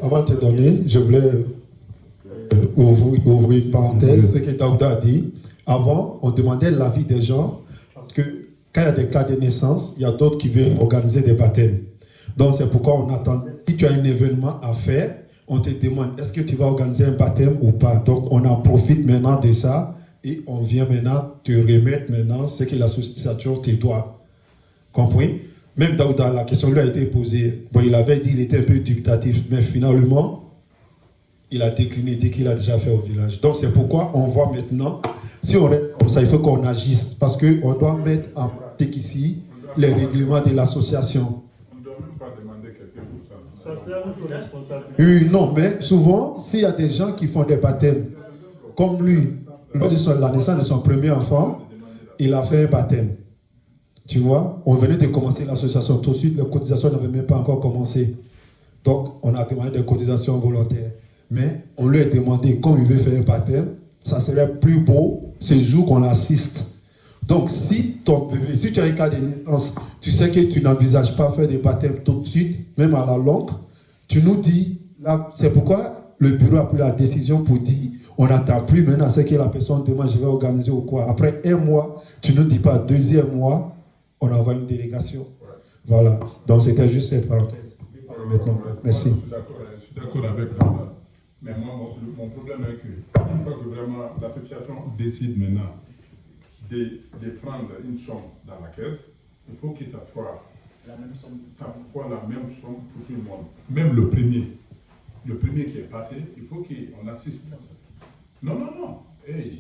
Avant de te donner, je voulais ouvrir une parenthèse. Ce que Daouda a dit. Avant, on demandait l'avis des gens parce que quand il y a des cas de naissance, il y a d'autres qui veulent organiser des baptêmes. Donc, c'est pourquoi on attend. Si tu as un événement à faire, on te demande est-ce que tu vas organiser un baptême ou pas. Donc, on en profite maintenant de ça et on vient maintenant te remettre maintenant ce que l'association te doit. Compris? Même Daouda, la question lui a été posée. Bon, il avait dit qu'il était un peu dubitatif, mais finalement, il a décliné dès qu'il a déjà fait au village. Donc c'est pourquoi on voit maintenant, si on est comme ça, il faut qu'on agisse, parce qu'on doit mettre en pratique ici les règlements de l'association. On ne doit même pas demander quelqu'un pour ça. Ça, c'est à notre responsabilité. Oui, non, mais souvent, s'il y a des gens qui font des baptêmes, comme lui, lors de la naissance de son premier enfant, il a fait un baptême. Tu vois, on venait de commencer l'association. Tout de suite, les cotisations n'avaient même pas encore commencé. Donc, on a demandé des cotisations volontaires. Mais on lui a demandé, comme il veut faire un baptême, ça serait plus beau ce jour qu'on assiste. Donc, si ton bébé, si tu as un cas de naissance, tu sais que tu n'envisages pas faire des baptêmes tout de suite, même à la longue, tu nous dis, là, c'est pourquoi le bureau a pris la décision pour dire, on n'attend plus maintenant ce que la personne demande, je vais organiser ou quoi. Après un mois, tu ne dis pas, deuxième mois, on envoie une délégation. Voilà. Donc, c'était juste cette parenthèse. Maintenant, merci. Je suis d'accord avec Danda. Mais moi, mon problème est que, une fois que vraiment l'association décide maintenant de prendre une somme dans la caisse, il faut que ça soit la même somme pour tout le monde. Même le premier qui est parti, il faut qu'on assiste. Non. Hey,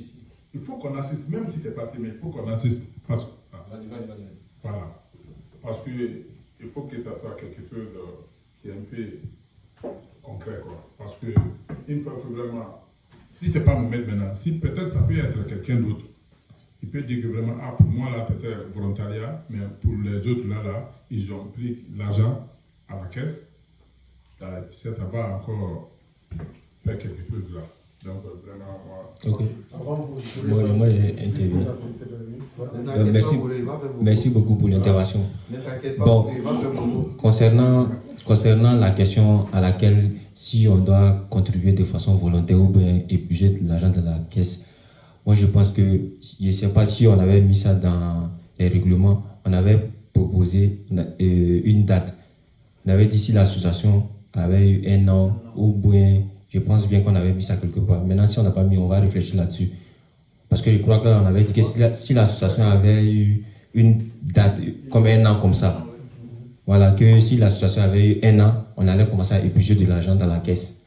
il faut qu'on assiste, même si c'est parti, mais il faut qu'on assiste. Vas-y. Voilà. Parce que il faut que ça soit quelque chose qui est un peu concret, quoi. Parce que une fois que vraiment, si c'est pas Mohamed maintenant, si peut-être ça peut être quelqu'un d'autre, il peut dire que vraiment, pour moi là c'était volontariat, mais pour les autres là, ils ont pris l'argent à la caisse. Ça va encore faire quelque chose là. Donc vraiment, moi. Ok. Moi j'ai intervenu. Merci beaucoup pour l'intervention. Bon, concernant la question à laquelle si on doit contribuer de façon volontaire ou bien épuiser l'argent de la caisse, moi je pense que, je ne sais pas si on avait mis ça dans les règlements, on avait proposé une date. On avait dit si l'association avait eu 1 an ou bien, je pense bien qu'on avait mis ça quelque part. Maintenant, si on n'a pas mis, on va réfléchir là-dessus. Parce que je crois qu'on avait dit que si l'association avait eu une date comme 1 an comme ça, voilà, que si l'association avait eu 1 an, on allait commencer à épuiser de l'argent dans la caisse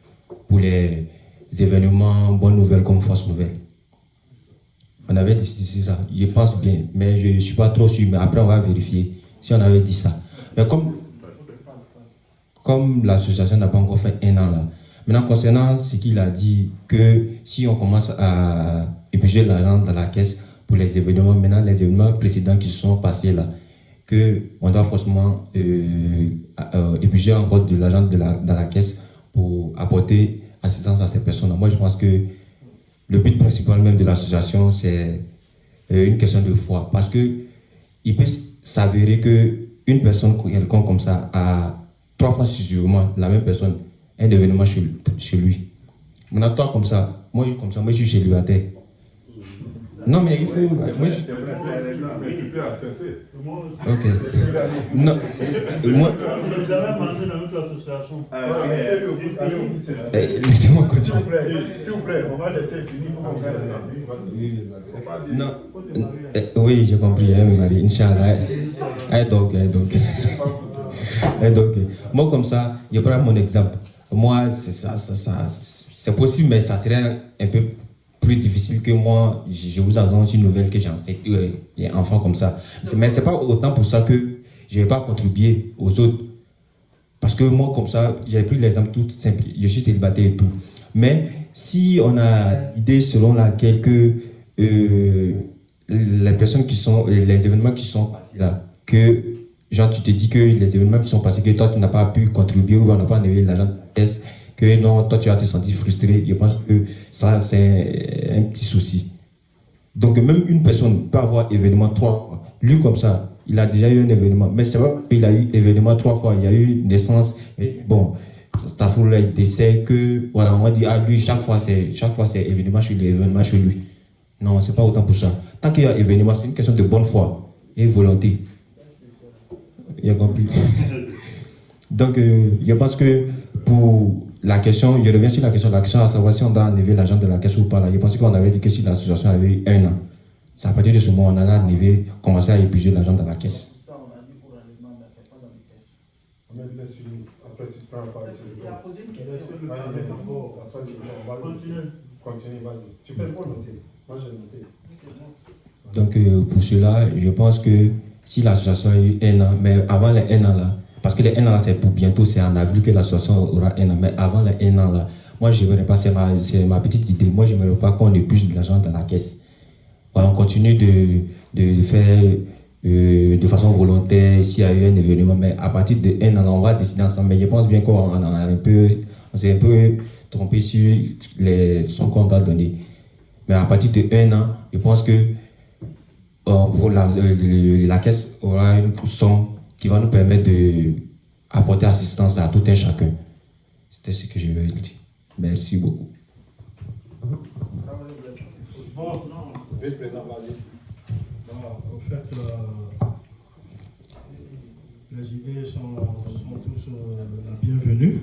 pour les événements bonnes nouvelles comme fausses nouvelles. On avait décidé ça, je pense bien, mais je ne suis pas trop sûr, mais après on va vérifier si on avait dit ça. Mais comme l'association n'a pas encore fait 1 an là, maintenant concernant ce qu'il a dit, que si on commence à épuiser l'argent dans la caisse pour les événements, maintenant les événements précédents qui se sont passés là, qu'on doit forcément épuiser encore de l'argent dans la caisse pour apporter assistance à ces personnes. Moi je pense que le but principal même de l'association, c'est une question de foi. Parce que il peut s'avérer qu'une personne quelconque comme ça a 3 fois sûrement la même personne un événement chez lui. Maintenant, toi comme ça, moi je suis célibataire. Non, mais il faut. Moi, tu peux accepter. Ok. Non. Moi. Je n'ai jamais mangé dans notre association. Laissez-moi continuer. S'il vous plaît, on va laisser finir pour Non. Oui, j'ai compris, hein, Marie. Inch'Allah. Donc. Moi, comme ça, je prends mon exemple. Moi, c'est possible, mais ça serait un peu plus difficile que moi. Je vous annonce une nouvelle que j'enseigne les enfants comme ça. Mais ce n'est pas autant pour ça que je ne vais pas contribuer aux autres. Parce que moi, comme ça, j'ai pris l'exemple tout simple. Je suis célibataire et tout. Mais si on a l'idée selon laquelle les personnes qui sont, les événements qui sont passés là, que genre tu te dis que les événements qui sont passés, que toi tu n'as pas pu contribuer ou on n'a pas enlevé l'argent de la caisse, que non, toi tu as te senti frustré, je pense que ça c'est un petit souci. Donc même une personne peut avoir événement 3 fois. Lui comme ça, il a déjà eu un événement, mais c'est vrai qu'il a eu événement 3 fois, il y a eu naissance, et bon, Stafoula, décès, que voilà, on dit à lui, chaque fois c'est événement chez lui, événement chez lui. Non, c'est pas autant pour ça. Tant qu'il y a événement, c'est une question de bonne foi et volonté. Il a compris. Donc, je pense que pour la question, je reviens sur la question à savoir si on doit enlever l'argent de la caisse ou pas. Là. Je pense qu'on avait dit que si l'association avait eu 1 an, c'est à partir de ce moment on allait commencer à épuiser l'argent dans la caisse. Ça, on a dit pour l'enlèvement, mais c'est Il a posé une question. Continue, vas-y. Tu fais quoi noter? Moi, j'ai noté. Donc, pour cela, je pense que si l'association a eu 1 an, mais avant les 1 an là, parce que les 1 an là, c'est pour bientôt, c'est en avril que l'association aura 1 an, mais avant les 1 an là, moi, je n'aimerais pas, c'est ma petite idée, moi, je n'aimerais pas qu'on épuise de l'argent dans la caisse. Voilà, on continue de faire de façon volontaire s'il y a eu un événement, mais à partir de 1 an, on va décider ensemble. Mais je pense bien qu'on s'est un peu trompé sur les sons qu'on doit donner. Mais à partir de 1 an, je pense que la caisse aura une somme qui va nous permettre d'apporter assistance à tout un chacun. C'était ce que je voulais dire. Merci beaucoup. Vice-président, vas-y. En fait, les idées sont tous la bienvenue.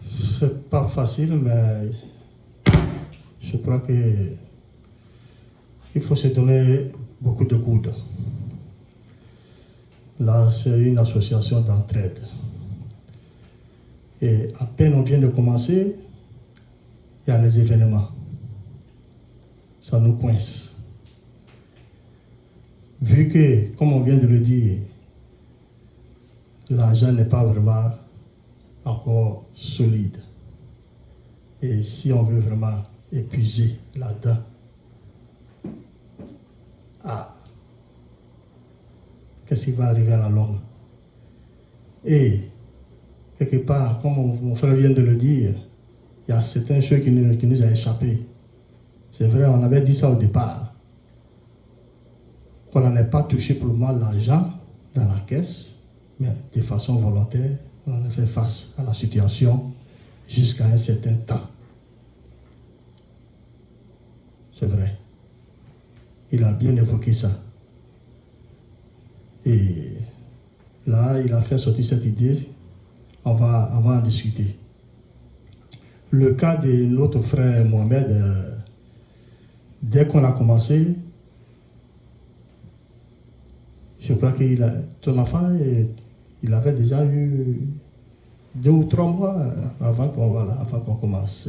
C'est pas facile, mais je crois qu'il faut se donner beaucoup de coudes. Là, c'est une association d'entraide. Et à peine on vient de commencer, il y a les événements. Ça nous coince. Vu que, comme on vient de le dire, l'argent n'est pas vraiment encore solide. Et si on veut vraiment épuiser là-dedans, qu'est-ce qui va arriver à la longue? Et, quelque part, comme mon frère vient de le dire, il y a certaines choses qui nous a échappé. C'est vrai, on avait dit ça au départ, qu'on n'allait pas toucher pour le moment l'argent dans la caisse, mais de façon volontaire, on a fait face à la situation jusqu'à un certain temps. C'est vrai. Il a bien évoqué ça. Et là, il a fait sortir cette idée. On va en discuter. Le cas de notre frère Mohamed, dès qu'on a commencé, je crois que ton enfant, il avait déjà eu 2 ou 3 mois avant qu'on commence.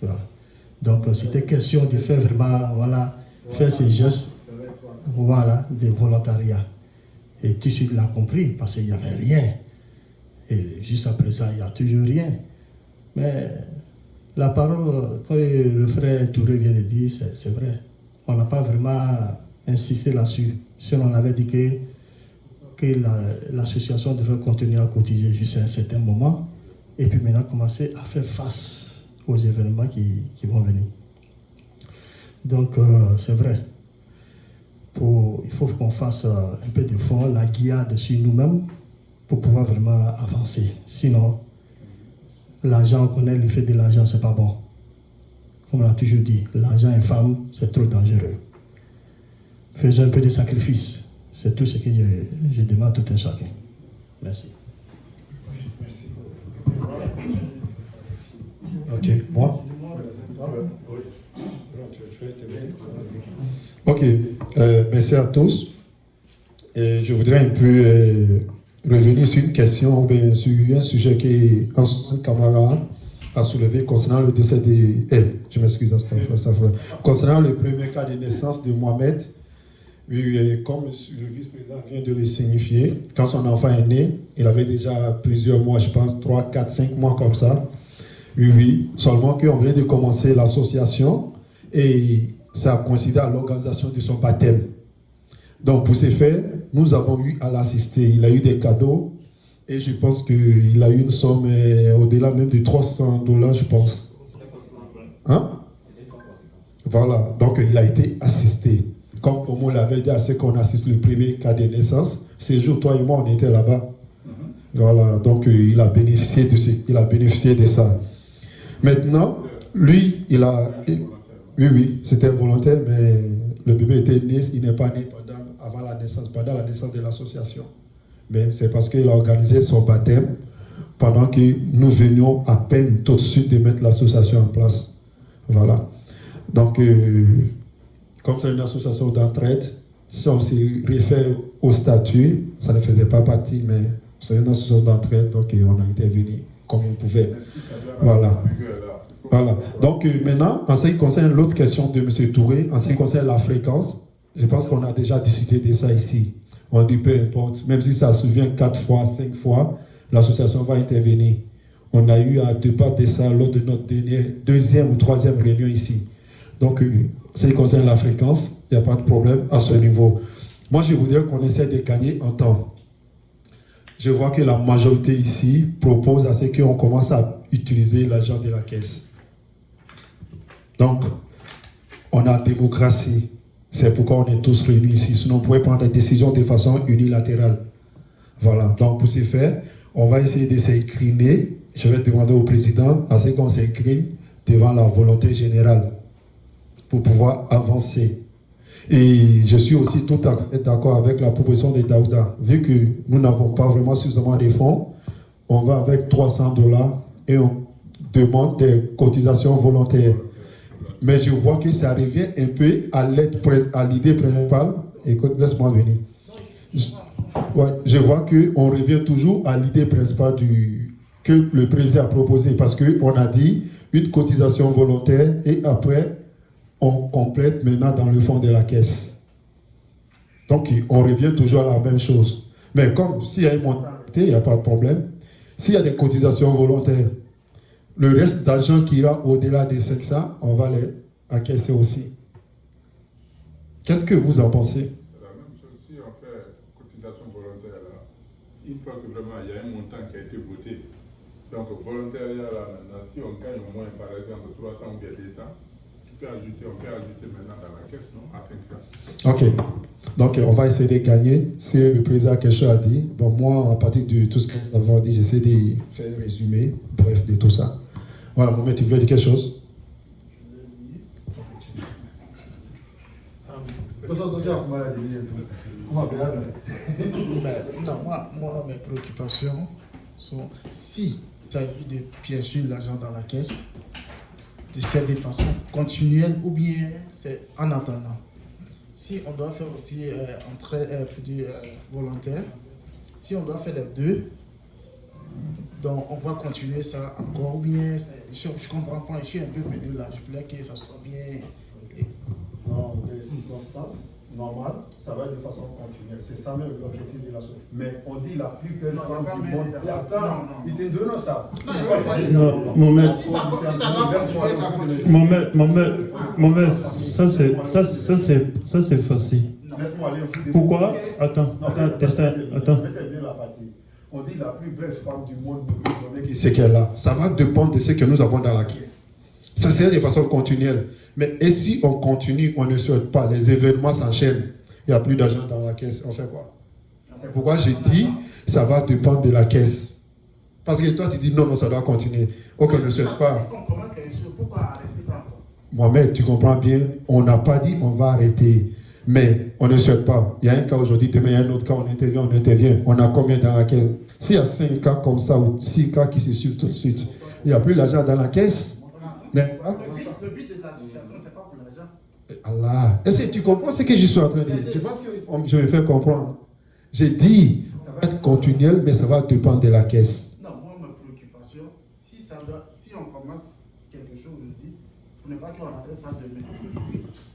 Voilà. Donc, c'était question de faire vraiment, faire ces gestes, de volontariat. Et tout de suite, il a compris, parce qu'il n'y avait rien. Et juste après ça, il n'y a toujours rien. Mais la parole, quand le frère Touré vient de dire, c'est vrai. On n'a pas vraiment insisté là-dessus. Sinon, on avait dit que l'association devrait continuer à cotiser jusqu'à un certain moment. Et puis maintenant, commencer à faire face aux événements qui vont venir. Donc, c'est vrai. Il faut qu'on fasse un peu d'effort, la guiade sur nous-mêmes, pour pouvoir vraiment avancer. Sinon, l'argent, on connaît, le fait de l'argent, c'est pas bon. Comme on a toujours dit, l'argent infâme, c'est trop dangereux. Faisons un peu de sacrifice. C'est tout ce que je demande à tout un chacun. Merci. Ok, moi? Ok, merci à tous. Et je voudrais un peu revenir sur une question, ou bien sur un sujet qu'un camarade a soulevé concernant le décès de... je m'excuse, concernant le premier cas de naissance de Mohamed. Oui, comme le vice-président vient de le signifier, quand son enfant est né, il avait déjà plusieurs mois, je pense 3, 4, 5 mois comme ça. Oui, seulement qu'on venait de commencer l'association et ça a coïncidé à l'organisation de son baptême. Donc pour ces faits, nous avons eu à l'assister. Il a eu des cadeaux et je pense qu'il a eu une somme au-delà même de $300, je pense. Hein? Voilà, donc il a été assisté. Comme Omo l'avait dit, à ce qu'on assiste le premier cas de naissance, ces jours, toi et moi, on était là-bas. Voilà, donc il a bénéficié de ça. Maintenant, lui, oui, c'était volontaire, mais le bébé était né, il n'est pas né pendant la naissance de l'association. Mais c'est parce qu'il a organisé son baptême pendant que nous venions à peine tout de suite de mettre l'association en place. Voilà. Donc, comme c'est une association d'entraide, si on se réfère au statut, ça ne faisait pas partie, mais c'est une association d'entraide, donc on a intervenu comme on pouvait. Voilà. Voilà. Donc maintenant, en ce qui concerne l'autre question de M. Touré, en ce qui concerne la fréquence, je pense qu'on a déjà discuté de ça ici. On dit peu importe, même si ça se vient 4 fois, 5 fois, l'association va intervenir. On a eu à débattre de ça lors de notre deuxième ou troisième réunion ici. Donc, ce qui concerne la fréquence, il n'y a pas de problème à ce niveau. Moi, je voudrais qu'on essaie de gagner en temps. Je vois que la majorité ici propose à ce qu'on commence à utiliser l'argent de la caisse. Donc, on a démocratie. C'est pourquoi on est tous réunis ici. Sinon, on pourrait prendre des décisions de façon unilatérale. Voilà. Donc, pour ce faire, on va essayer de s'incliner. Je vais demander au président à ce qu'on s'incline devant la volonté générale pour pouvoir avancer. Et je suis aussi tout à fait d'accord avec la proposition de Daouda. Vu que nous n'avons pas vraiment suffisamment de fonds, on va avec $300 et on demande des cotisations volontaires. Mais je vois que ça revient un peu à l'idée principale. Écoute, laisse-moi venir. Je vois qu'on revient toujours à l'idée principale que le président a proposé, parce qu'on a dit une cotisation volontaire et après, on complète maintenant dans le fond de la caisse. Donc, on revient toujours à la même chose. Mais comme s'il y a une montée, il n'y a pas de problème. S'il y a des cotisations volontaires, le reste d'argent qui ira au-delà des 500, on va les encaisser aussi. Qu'est-ce que vous en pensez? C'est la même chose. Si on fait cotisation volontaire, là, une fois que vraiment il y a un montant qui a été voté, donc volontariat, là, maintenant, si on gagne au moins, par exemple, 300 ou bien 200, on peut ajouter maintenant dans la caisse, non, à 500. Ok. Donc, on va essayer de gagner. Si le président a quelque chose à dire, bon, moi, à partir de tout ce que nous avons dit, j'essaie de faire un résumé, bref, de tout ça. Voilà, Mohamed, tu voulais dire quelque chose? Moi, mes préoccupations sont, si il s'agit de piéger l'argent dans la caisse, de faire de façon continuelle ou bien c'est en attendant. Si on doit faire aussi volontaire, si on doit faire les deux, donc on va continuer ça encore ou bien, je ne comprends pas, je suis un peu mêlé là, je voulais que ça soit bien. Dans des circonstances normales, ça va être de façon continuelle. C'est ça même l'objectif de la société. Mais on dit la plus belle femme du monde. Attends, il te donne ça. Mohamed, ça c'est facile. Pourquoi? Attends. On dit la plus belle femme du monde, c'est qu'elle a. Ça va dépendre de ce que nous avons dans la caisse. Ça serait de façon continuelle. Mais et si on continue, on ne souhaite pas, les événements s'enchaînent, il n'y a plus d'argent dans la caisse, on fait quoi? C'est pourquoi j'ai dit, ça va dépendre de la caisse. Parce que toi, tu dis non, ça doit continuer. Ok, on ne souhaite pas. Pourquoi arrêter ça? Mohamed, tu comprends bien, on n'a pas dit on va arrêter. Mais on ne souhaite pas. Il y a un cas aujourd'hui, demain il y a un autre cas, on intervient. On a combien dans la caisse? S'il y a 5 cas comme ça ou 6 cas qui se suivent tout de suite, il n'y a plus d'argent dans la caisse. Mais, le but de l'association, ce n'est pas pour l'argent. Allah, est-ce que tu comprends ce que je suis en train de dire? Je pense que je vais faire comprendre. J'ai dit, ça va être continuel, mais ça va dépendre de la caisse. Non, moi, ma préoccupation, si on commence quelque chose aujourd'hui, il ne faut pas qu'on arrête ça demain.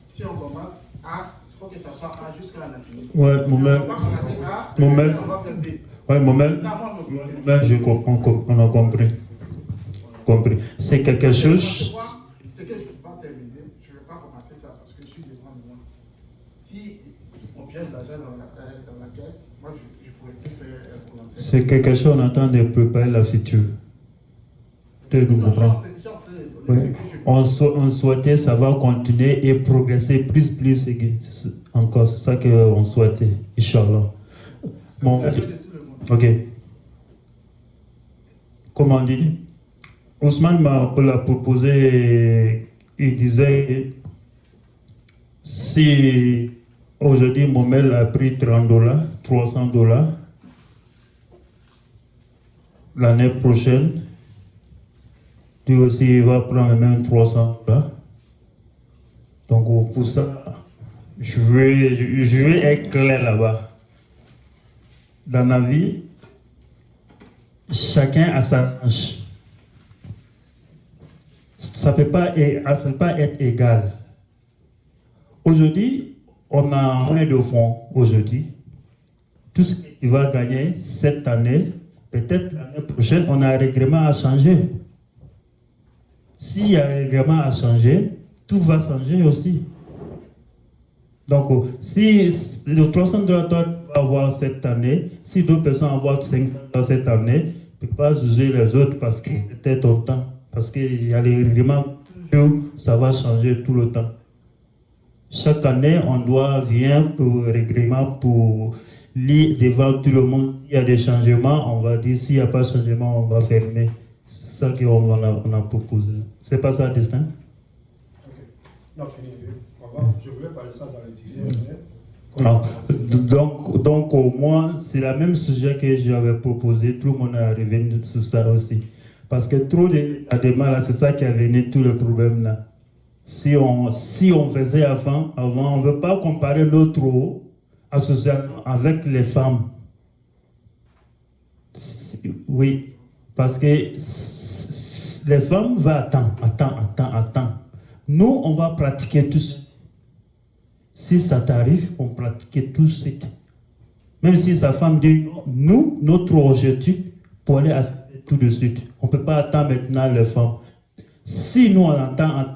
Si on commence A, il faut que ça soit A jusqu'à la fin. Ouais, Mohamed. Je comprends, on a compris. C'est quelque chose. C'est que je ne peux pas terminer, je ne vais pas commencer ça parce que je suis devant moi. Si on piège l'argent dans la caisse, moi je ne pourrais plus faire un volontaire. C'est quelque chose qu'on entend de préparer la future. Tu comprends? Oui. On souhaitait savoir continuer et progresser plus encore. C'est ça qu'on souhaitait, Inch'Allah. Bon, ok. Comment on dit? Ousmane m'a proposé, il disait, si aujourd'hui Mohamed a pris $30, $300, l'année prochaine, lui aussi il va prendre même $300. Donc pour ça, je veux être clair là-bas. Dans la vie, chacun a sa tâche. Ça ne peut pas être égal. Aujourd'hui, on a moins de fonds. Aujourd'hui, tout ce que tu vas gagner cette année, peut-être l'année prochaine, on a un règlement à changer. S'il y a un règlement à changer, tout va changer aussi. Donc, si le 300 $, toi, tu vas avoir cette année, si d'autres personnes vont avoir 500 $ cette année, tu ne peux pas juger les autres parce que c'était ton temps. Parce qu'il y a les règlements, ça va changer tout le temps. Chaque année, on doit venir pour le règlement pour lire devant tout le monde. S'il y a des changements, on va dire, s'il n'y a pas de changement, on va fermer. C'est ça qu'on a proposé. C'est pas ça, Destin? Non, fini. Je voulais parler ça dans les différents. Non. Donc, au moins, c'est le même sujet que j'avais proposé. Tout le monde est revenu sur ça aussi. Parce que trop de demandes, c'est ça qui a venu tout le problème là. Si on faisait avant, on ne veut pas comparer notre association avec les femmes. Oui, parce que les femmes vont attendre. Nous, on va pratiquer tout de suite. Si ça t'arrive, on pratique tout de suite. Même si sa femme dit, nous, notre objectif, pour aller tout de suite. On ne peut pas attendre maintenant les femmes. Si nous, on attend,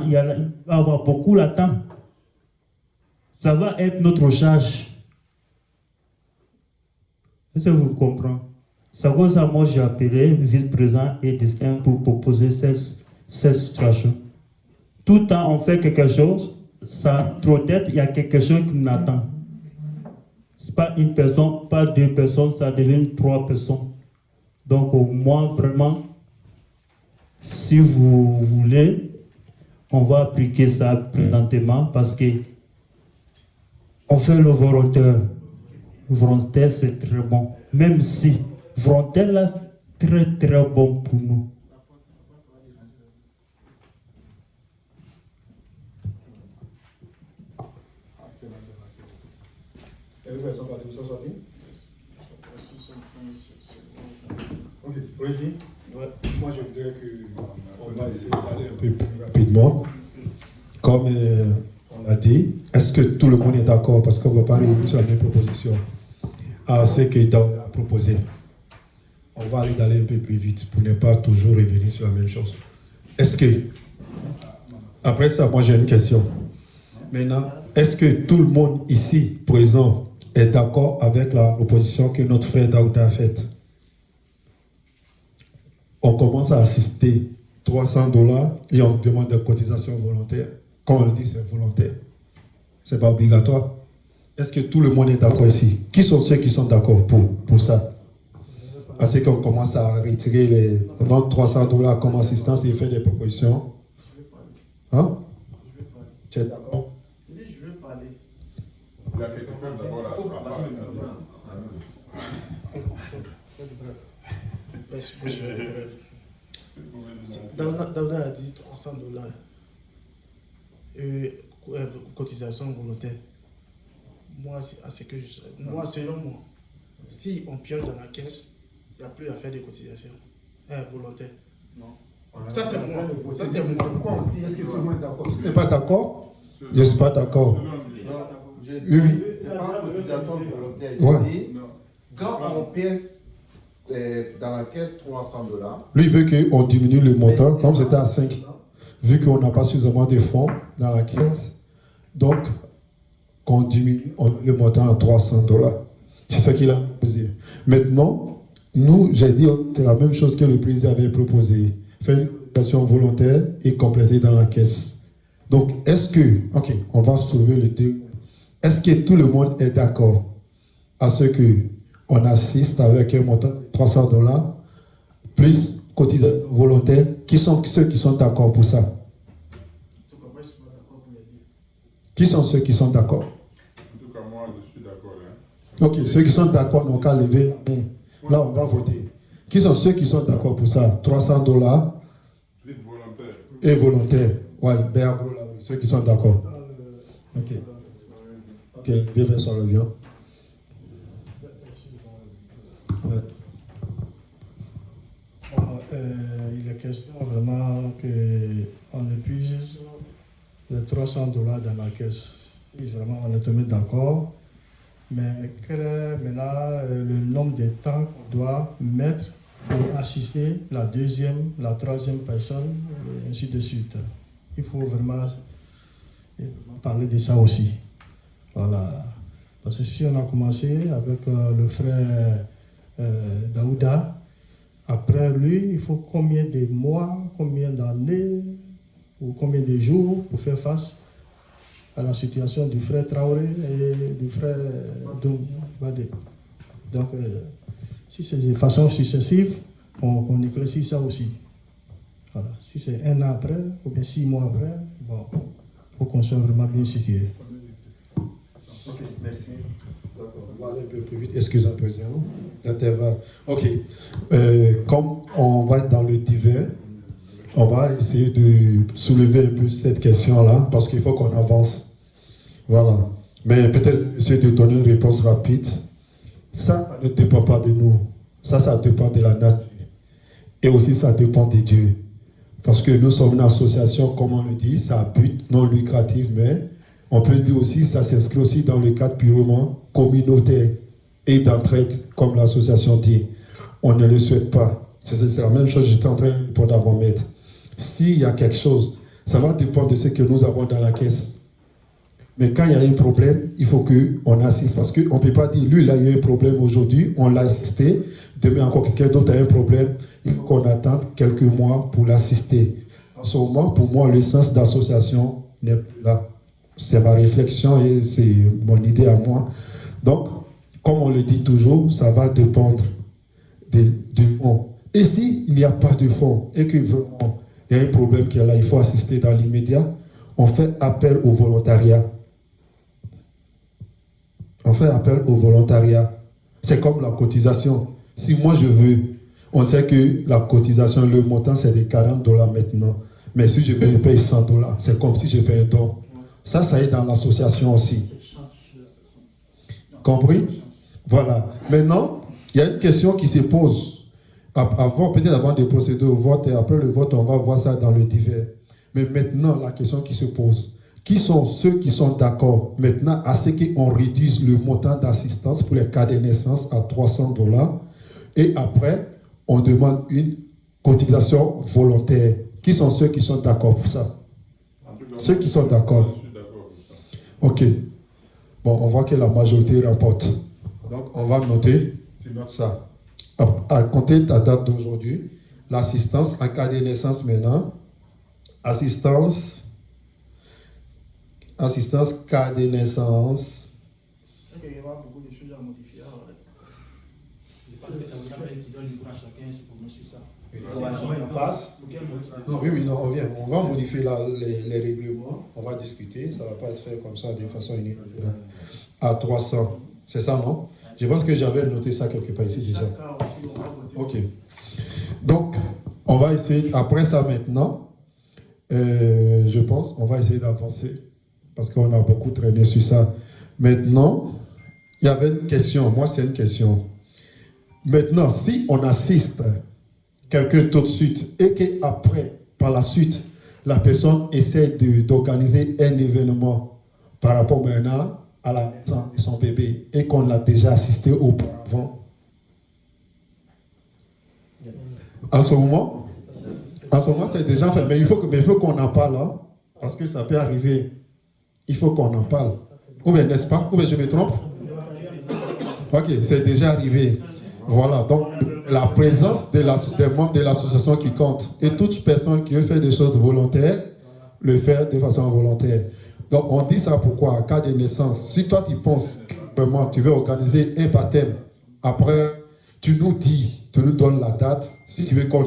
il va y avoir beaucoup d'attente. Ça va être notre charge. Est-ce que vous comprenez? C'est pour ça que moi, j'ai appelé le vice-président et Destin pour proposer cette situation. Tout le temps, on fait quelque chose, ça trop tête, il y a quelque chose qui nous attend. Ce n'est pas une personne, pas deux personnes, ça devient 3 personnes. Donc, moi, vraiment, si vous voulez, on va appliquer ça présentement parce que on fait le volontaire. Le volontaire, c'est très bon. Même si volontaire, là, c'est très, très bon pour nous. Ok, Président, moi je voudrais qu'on va essayer d'aller un peu plus rapidement. Comme on l'a dit, est-ce que tout le monde est d'accord? Parce qu'on ne va pas revenir sur la même proposition à ce que Daouda a proposé. On va aller un peu plus vite pour ne pas toujours revenir sur la même chose. Est-ce que, après ça, moi j'ai une question. Maintenant, est-ce que tout le monde ici présent est d'accord avec la proposition que notre frère Daouda a faite? On commence à assister 300 $ et on demande des cotisations volontaires. Comme on le dit, c'est volontaire. Ce n'est pas obligatoire. Est-ce que tout le monde est d'accord ici? Qui sont ceux qui sont d'accord pour ça? Parce qu'on commence à retirer les 300 $ comme assistance et faire des propositions. Hein? Tu es d'accord? Je veux parler. Il y a quelqu'un d'abord là. Daouda a dit 300 $. Cotisation volontaire. Moi, selon moi, si on pioche dans la caisse, il n'y a plus à faire de cotisation volontaire. Non. Ça, c'est moi. Ça, c'est moi. Est-ce que tout le monde est d'accord? Si tu n'es pas d'accord, je ne suis pas d'accord. Oui. C'est pas une cotisation volontaire. Je dis, quand on pièce dans la caisse 300 $. Lui veut qu'on diminue le montant, comme c'était à 5, vu qu'on n'a pas suffisamment de fonds dans la caisse. Donc, qu'on diminue le montant à 300 $. C'est ça qu'il a proposé. Maintenant, nous, j'ai dit, c'est la même chose que le président avait proposé. Faire une cotisation volontaire et compléter dans la caisse. Donc, est-ce que, ok, on va sauver les deux. Est-ce que tout le monde est d'accord à ce qu'on assiste avec un montant de 300 $, plus cotisation volontaire? Qui sont ceux qui sont d'accord pour ça? Qui sont ceux qui sont d'accord? En tout cas, moi, je suis d'accord. Ok, ceux qui sont d'accord n'ont qu'à lever. Là, on va voter. Qui sont ceux qui sont d'accord pour ça? 300 $. Et volontaire. Oui, ceux qui sont d'accord. Ok. Ok, bien fait, ça revient. Ouais. Il est question vraiment qu'on épuise les $300 dans la caisse. Et vraiment, on est tombé d'accord. Mais quel est maintenant le nombre de temps qu'on doit mettre pour assister la deuxième, la troisième personne, et ainsi de suite. Il faut vraiment parler de ça aussi. Voilà. Parce que si on a commencé avec le frère Daouda, après lui, il faut combien de mois, combien d'années ou combien de jours pour faire face à la situation du frère Traoré et du frère Badé. Donc, si c'est de façon successive, on éclaircit ça aussi. Voilà. Si c'est 1 an après, ou bien 6 mois après, bon, il faut qu'on soit vraiment bien situé. Ok, merci. D'accord, on va aller un peu plus vite. Excusez-moi, président. Intervalle. Ok. Comme on va être dans le divers, on va essayer de soulever un peu cette question-là, parce qu'il faut qu'on avance. Voilà. Mais peut-être essayer de donner une réponse rapide. Ça ne dépend pas de nous. Ça dépend de la nature. Et aussi, ça dépend de Dieu. Parce que nous sommes une association, comme on le dit, ça a but non lucratif, mais on peut dire aussi, ça s'inscrit aussi dans le cadre purement communautaire et d'entraide, comme l'association dit. On ne le souhaite pas. C'est la même chose que j'étais en train de répondre à Mohamed. S'il y a quelque chose, ça va dépendre de ce que nous avons dans la caisse. Mais quand il y a un problème, il faut qu'on assiste. Parce qu'on ne peut pas dire, lui, il a eu un problème aujourd'hui, on l'a assisté. Demain, encore quelqu'un d'autre a un problème. Il faut qu'on attende quelques mois pour l'assister. En ce moment, pour moi, le sens d'association n'est plus là. C'est ma réflexion et c'est mon idée à moi. Donc, comme on le dit toujours, ça va dépendre du fond. Et s'il n'y a pas de fond et que vraiment il y a un problème qui est là, il faut assister dans l'immédiat, on fait appel au volontariat. On fait appel au volontariat. C'est comme la cotisation. Si moi je veux, on sait que la cotisation, le montant c'est de $40 maintenant. Mais si je veux, je paye $100. C'est comme si je fais un don. Ça est dans l'association aussi. Compris? Voilà. Maintenant, il y a une question qui se pose. Peut-être avant de procéder au vote, et après le vote, on va voir ça dans le divers. Mais maintenant, la question qui se pose, qui sont ceux qui sont d'accord maintenant à ce qu'on réduise le montant d'assistance pour les cas de naissance à $300 et après, on demande une cotisation volontaire. Qui sont ceux qui sont d'accord pour ça? Ceux qui sont d'accord. Ok. Bon, on voit que la majorité remporte. Donc, on va noter, tu notes ça. À compter de la date d'aujourd'hui, l'assistance en cas de naissance maintenant, assistance, cas de naissance. Il y aura beaucoup de choses à modifier. Parce que ça vous appelle, tu donnes le droit à chacun pour nous sur ça. On passe. Non, oui, non, on vient. On va modifier les règlements. On va discuter. Ça ne va pas se faire comme ça de façon unique. À 300. C'est ça, non? Je pense que j'avais noté ça quelque part ici déjà. Ok. Donc, on va essayer, après ça maintenant, je pense, on va essayer d'avancer. Parce qu'on a beaucoup traîné sur ça. Maintenant, il y avait une question. Moi, c'est une question. Maintenant, si on assiste quelqu'un tout de suite et qu'après, par la suite, la personne essaie d'organiser un événement par rapport maintenant à la naissance de son bébé et qu'on l'a déjà assisté auparavant, en ce moment, c'est déjà fait. Mais il faut qu'on en parle, hein, parce que ça peut arriver. Il faut qu'on en parle. Ou bien, n'est-ce pas? Ou bien je me trompe? Ok, c'est déjà arrivé. Voilà, donc la présence des membres de l'association qui compte. Et toute personne qui veut faire des choses volontaires, le faire de façon volontaire. Donc on dit ça pourquoi? En cas de naissance, si toi tu penses que vraiment tu veux organiser un baptême, après tu nous dis, tu nous donnes la date. Si tu veux qu'on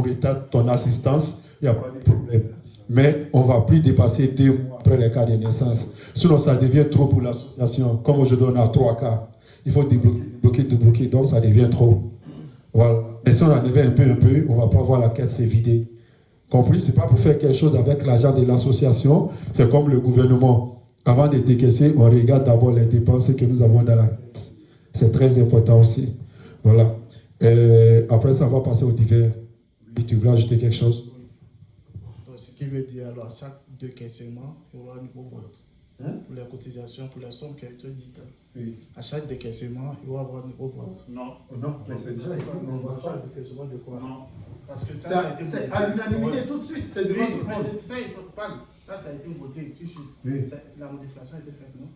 retarde ton assistance, il n'y a pas de problème. Mais on ne va plus dépasser 2 mois après les cas de naissance. Sinon ça devient trop pour l'association. Comme aujourd'hui on a 3 cas. Il faut débloquer, donc ça devient trop. Voilà. Mais si on enlevait un peu, on ne va pas voir la caisse se vider. Compris? Ce n'est pas pour faire quelque chose avec l'argent de l'association. C'est comme le gouvernement. Avant de décaisser, on regarde d'abord les dépenses que nous avons dans la caisse. C'est très important aussi. Voilà. Après ça, on va passer au divers. Oui, tu voulais ajouter quelque chose? Donc, ce qui veut dire, alors, à chaque décaissement, il y aura un nouveau vote. Pour les cotisations, pour les sommes qui ont été dites. Oui. À chaque décaissement, il va y avoir un nouveau vote. Non. Non, mais c'est déjà On va faire le décaissement de quoi? Non. Parce que ça a été C'est voté. à l'unanimité tout de suite. C'est devant tout le Mais monde. c'est ça, il faut pas. Ça a été voté tout de suite. Oui. La modification a été faite, non?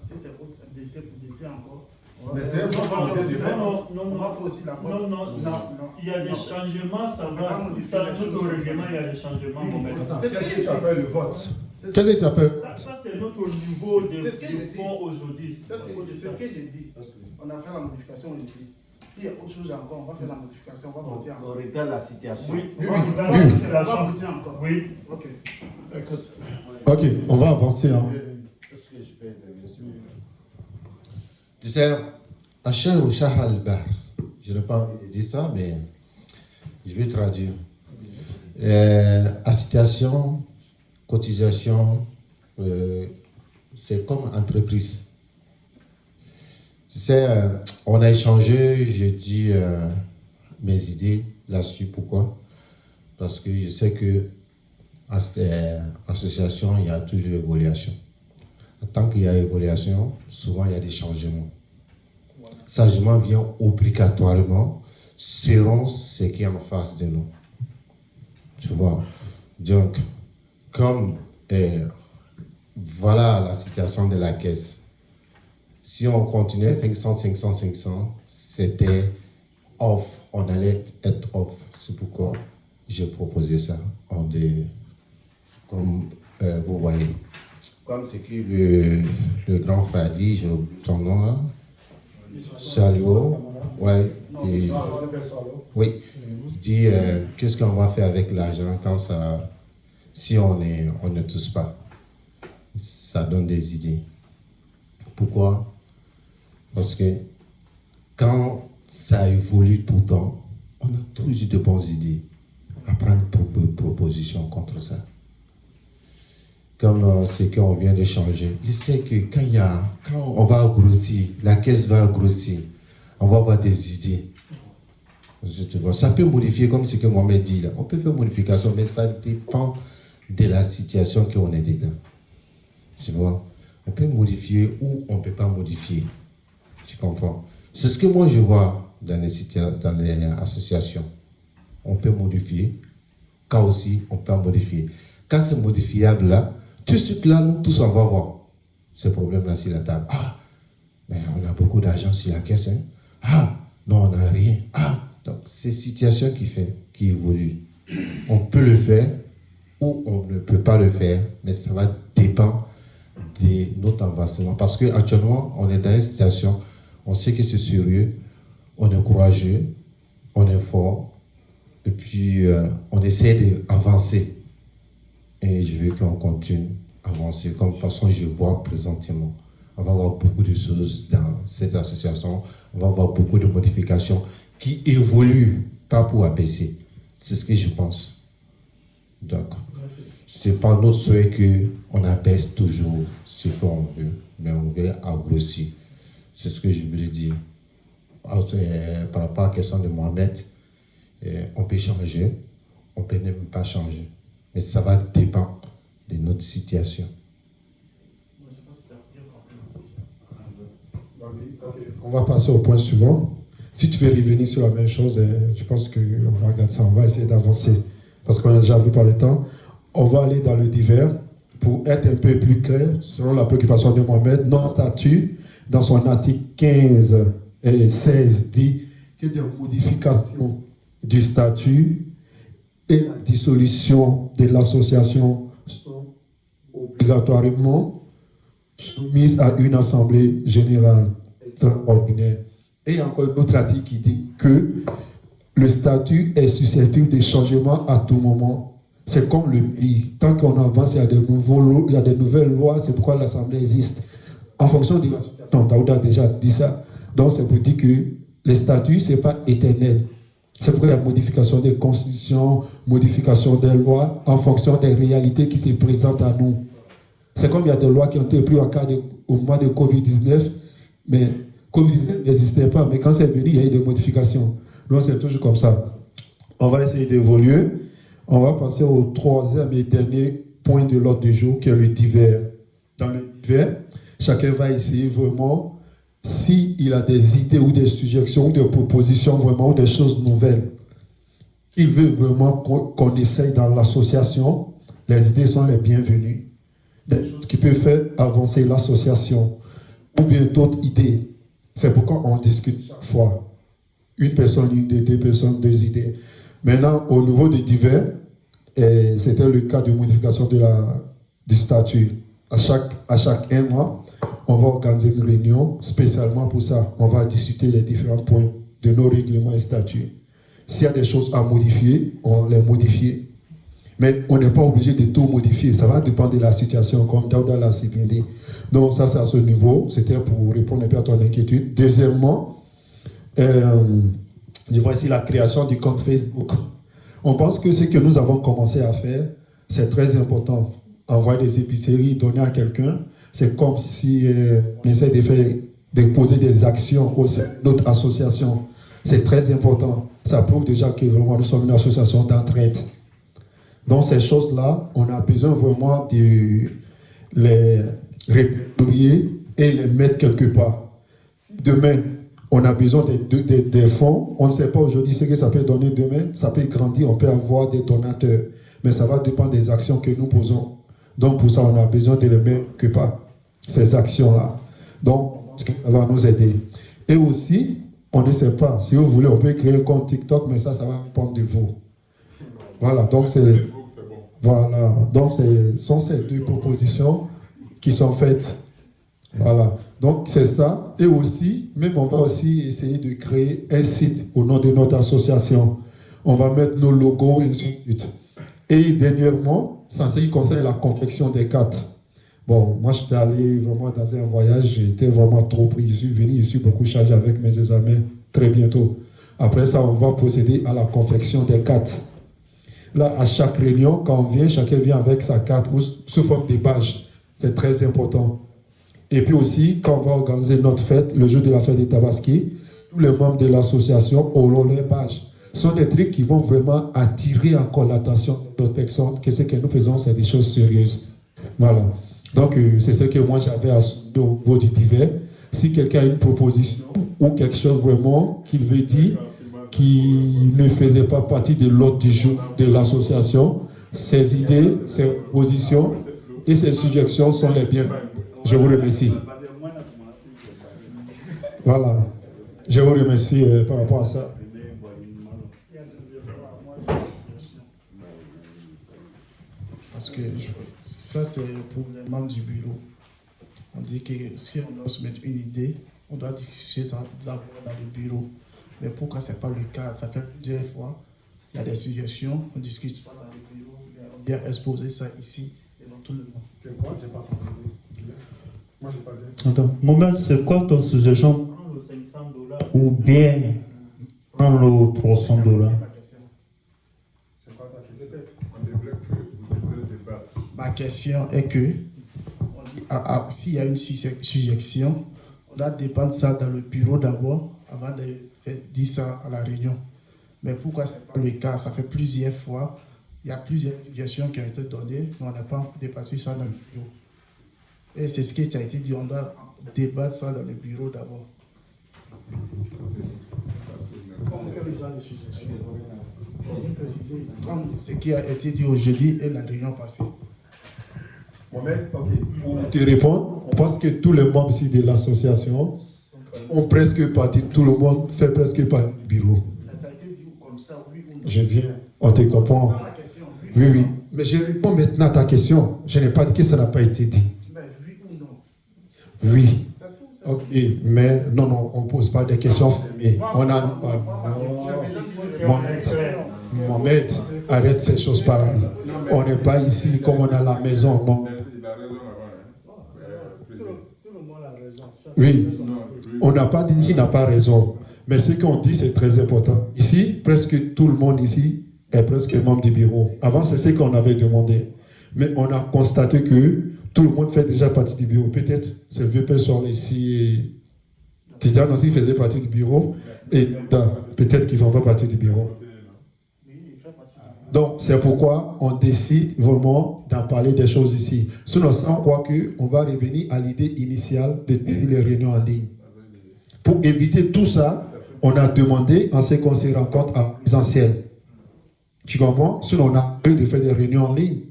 Si c'est autre décès pour décès encore. Mais c'est Non, On va faire aussi la vote. non. Il y a des changements, ça va. Tout au règlement, il y a des changements. Qu'est-ce que tu appelles le vote? Qu'est-ce que tu appelles? Ça, c'est notre niveau de C'est ce que j'ai dit. fond aujourd'hui. Ça, c'est ce que j'ai dit. On a fait la modification aujourd'hui. S'il y a autre chose encore, on va faire la modification, on va voter On encore. regarde la situation. Oui, On va voter encore. Oui. Ok. Écoute. Ok, on va avancer. Hein. Est-ce que je peux intervenir sur Tu sais, Achar ou Shah al-Bahr, je n'ai pas envie de dire ça, mais je vais traduire. Incitation, cotisation, c'est comme entreprise. Tu sais, on a échangé, j'ai dit mes idées là-dessus. Pourquoi? Parce que je sais que en association, il y a toujours évaluation. Tant qu'il y a évaluation, souvent il y a des changements. Changement vient obligatoirement selon ce qui est en face de nous. Tu vois? Donc, comme voilà la situation de la caisse. Si on continuait 500, c'était off. On allait être off. C'est pourquoi j'ai proposé ça. Comme vous voyez. Comme ce que le grand frère dit, j'ai oublié son nom là. Saluo. Ouais. Oui. Dit qu'est-ce qu'on va faire avec l'argent quand ça. Si on ne touche pas. Ça donne des idées. Pourquoi? Parce que quand ça évolue tout le temps, on a toujours de bonnes idées à prendre proposition contre ça. Comme ce qu'on vient de changer. Je sais que quand on va grossir, la caisse va grossir, on va avoir des idées. Ça peut modifier comme ce que Mohamed dit là. On peut faire modification, mais ça dépend de la situation qu'on est dedans. Tu vois? On peut modifier ou on ne peut pas modifier. Tu comprends? C'est ce que moi je vois dans les associations. On peut modifier. Quand aussi, on peut modifier. Quand c'est modifiable là, tout de suite là, nous tous on va voir ce problème-là sur la table. Ah, mais on a beaucoup d'argent sur la caisse. Hein? Ah, non, on n'a rien. Ah, donc c'est une situation qui évolue. On peut le faire ou on ne peut pas le faire, mais ça va dépendre de notre avancement. Parce qu'actuellement, on est dans une situation, on sait que c'est sérieux, on est courageux, on est fort, et puis on essaie d'avancer. Et je veux qu'on continue à avancer. Comme de toute façon, je vois présentement. On va avoir beaucoup de choses dans cette association. On va avoir beaucoup de modifications qui évoluent, pas pour abaisser. C'est ce que je pense. Donc, ce n'est pas notre souhait qu'on abaisse toujours ce qu'on veut, mais on veut grossir. C'est ce que je voulais dire. Par rapport à la question de Mohamed, on peut changer, on peut même pas changer. Mais ça va dépendre de notre situation. On va passer au point suivant. Si tu veux revenir sur la même chose, je pense qu'on va regarder ça. On va essayer d'avancer. Parce qu'on a déjà vu par le temps. On va aller dans le divers pour être un peu plus clair, selon la préoccupation de Mohamed. Notre statut, dans son article 15 et 16, dit que des modifications du statut et la dissolution de l'association sont obligatoirement soumises à une assemblée générale extraordinaire. Et encore une autre article qui dit que le statut est susceptible de changement à tout moment. C'est comme le pays. Tant qu'on avance, il y a de nouvelles lois, c'est pourquoi l'assemblée existe. En fonction de la situation, Daouda a déjà dit ça. Donc c'est pour dire que le statut, ce n'est pas éternel. C'est pourquoi il y a modification des constitutions, modification des lois, en fonction des réalités qui se présentent à nous. C'est comme il y a des lois qui ont été prises au mois de Covid-19, mais Covid-19 n'existait pas, mais quand c'est venu, il y a eu des modifications. Donc c'est toujours comme ça. On va essayer d'évoluer. On va passer au troisième et dernier point de l'ordre du jour, qui est le divers. Dans le divers, chacun va essayer vraiment, s'il a des idées ou des suggestions ou des propositions vraiment, ou des choses nouvelles, il veut vraiment qu'on essaye dans l'association, les idées sont les bienvenues. Des choses qui peuvent faire avancer l'association, ou bien d'autres idées. C'est pourquoi on discute chaque fois. Une personne, une idée, deux personnes, deux idées. Maintenant, au niveau des divers, c'était le cas de modification du statut. À chaque un mois, on va organiser une réunion spécialement pour ça. On va discuter les différents points de nos règlements et statuts. S'il y a des choses à modifier, on les modifie. Mais on n'est pas obligé de tout modifier. Ça va dépendre de la situation, comme Daouda l'a si bien dit. Donc ça, c'est à ce niveau. C'était pour répondre un peu à ton inquiétude. Deuxièmement, je vois ici la création du compte Facebook. On pense que ce que nous avons commencé à faire, c'est très important. Envoyer des épiceries, donner à quelqu'un, c'est comme si on essaie de poser des actions au sein de notre association. C'est très important. Ça prouve déjà que vraiment nous sommes une association d'entraide. Donc ces choses-là, on a besoin vraiment de les répertorier et les mettre quelque part. Demain, on a besoin des fonds. On ne sait pas aujourd'hui ce que ça peut donner demain. Ça peut grandir, on peut avoir des donateurs. Mais ça va dépendre des actions que nous posons. Donc pour ça, on a besoin de les mettre quelque part, ces actions-là. Donc, ça va nous aider. Et aussi, on ne sait pas. Si vous voulez, on peut créer un compte TikTok, mais ça va dépendre de vous. Voilà, donc ce sont ces deux propositions qui sont faites. Voilà, donc c'est ça. Et aussi, même on va aussi essayer de créer un site au nom de notre association. On va mettre nos logos et ainsi de suite. Et dernièrement, c'est ce qui concerne la confection des cartes. Bon, moi j'étais allé vraiment dans un voyage, j'étais vraiment trop pris. Je suis venu, je suis beaucoup chargé avec mes examens très bientôt. Après ça, on va procéder à la confection des cartes. Là, à chaque réunion, quand on vient, chacun vient avec sa carte sous forme de badge. C'est très important. Et puis aussi, quand on va organiser notre fête, le jour de la fête des Tabaski, tous les membres de l'association auront leur badge. Ce sont des trucs qui vont vraiment attirer encore l'attention d'autres personnes, que ce que nous faisons, c'est des choses sérieuses. Voilà. Donc, c'est ce que moi j'avais à au niveau du divers. Si quelqu'un a une proposition ou quelque chose vraiment qu'il veut dire, qui ne faisait pas partie de l'ordre du jour de l'association, ses idées, ses positions et ses suggestions sont les bienvenues. Je vous remercie. Voilà. Je vous remercie par rapport à ça. Parce que ça, c'est pour les membres du bureau. On dit que si on doit se mettre une idée, on doit discuter dans le bureau. Mais pourquoi ce n'est pas le cas? Ça fait plusieurs fois. Il y a des suggestions, on discute pas dans le bureau, on vient exposer ça ici devant tout le monde. Attends, Mohamed, c'est quoi ton suggestion? Prends le $500 ou bien prends le $300? Ma question est que s'il y a une suggestion, on doit dépendre ça dans le bureau d'abord avant de dire ça à la réunion. Mais pourquoi ce n'est pas le cas? Ça fait plusieurs fois, il y a plusieurs suggestions qui ont été données, mais on n'a pas débattu ça dans le bureau. Et c'est ce qui a été dit, on doit débattre ça dans le bureau d'abord. Comme ce qui a été dit aujourd'hui et la réunion passée. Pour te répondre, on pense que tous les membres ici de l'association ont presque parti, tout le monde fait presque pas du bureau. Ça a été dit comme ça, oui ou non? Je viens, on te comprend. Oui, oui. Mais je réponds maintenant à ta question. Je n'ai pas dit que ça n'a pas été dit. Mais oui ou non? Oui. Ok, mais non, on ne pose pas des questions fermées. Mohamed, arrête ces choses pareilles. On n'est pas ici comme on est à la maison, non. Oui, on n'a pas dit qu'il n'a pas raison. Mais ce qu'on dit, c'est très important. Ici, presque tout le monde ici est presque membre du bureau. Avant, c'est ce qu'on avait demandé. Mais on a constaté que tout le monde fait déjà partie du bureau. Peut-être c'est le vieux père Soirée ici. Tidjane aussi faisait partie du bureau. Et peut-être qu'ils ne font pas partie du bureau. Donc, c'est pourquoi on décide vraiment d'en parler des choses ici. Sinon, sans quoi on va revenir à l'idée initiale de tenir les réunions en ligne. Pour éviter tout ça, on a demandé en ce qu'on se rencontre en présentiel. Tu comprends? Sinon, on a envie de faire des réunions en ligne.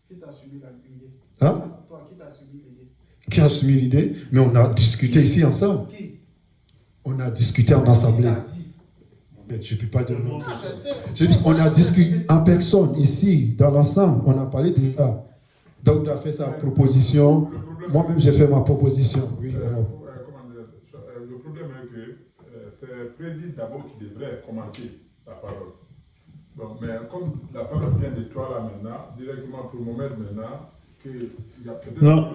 Qui t'a suivi l'idée? Hein? Toi, qui t'a suivi l'idée? Qui a soumis l'idée? Mais on a discuté ici ensemble. Qui? On a discuté en assemblée. Mais je ne peux pas dire non. Je dis, on a discuté en personne ici, dans l'ensemble. On a parlé de ça. Donc, on a fait sa proposition. Moi-même, j'ai fait ma proposition. Oui, alors. Le problème est que c'est Président d'abord qui devrait commenter la parole. Bon, mais comme la parole vient de toi là maintenant, directement pour Mohamed maintenant, qu'il y a peut-être... Non,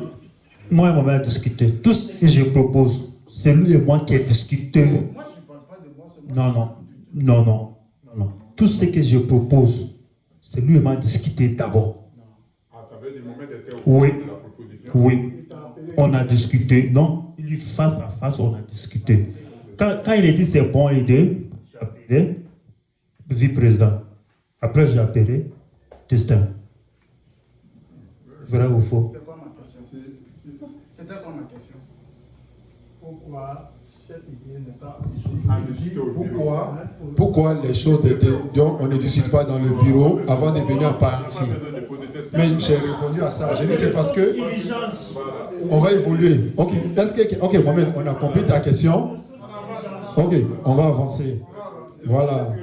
moi et Mohamed a discuté. Tout ce que je propose, c'est lui et moi qui a discuté. Moi, je ne parle pas de moi seulement. Non. Tout ce que je propose, c'est lui et moi discuter d'abord. Ah, ça veut dire Mohamed était au courant de la proposition? Oui. On a discuté. Non, face à face, on a discuté. Quand il a dit c'est bon idée, j'ai appelé vice-président. Après, j'ai appelé Destin. Vrai ou faux? C'est quoi ma question? C'était quoi ma question? Pourquoi cette idée n'est pas Pourquoi les choses dont on ne discute pas dans le bureau avant de venir en parler ici? Mais j'ai répondu à ça. J'ai dit c'est parce que on va évoluer. Ok, Mohamed, on a compris ta question. Ok, on va avancer. Voilà.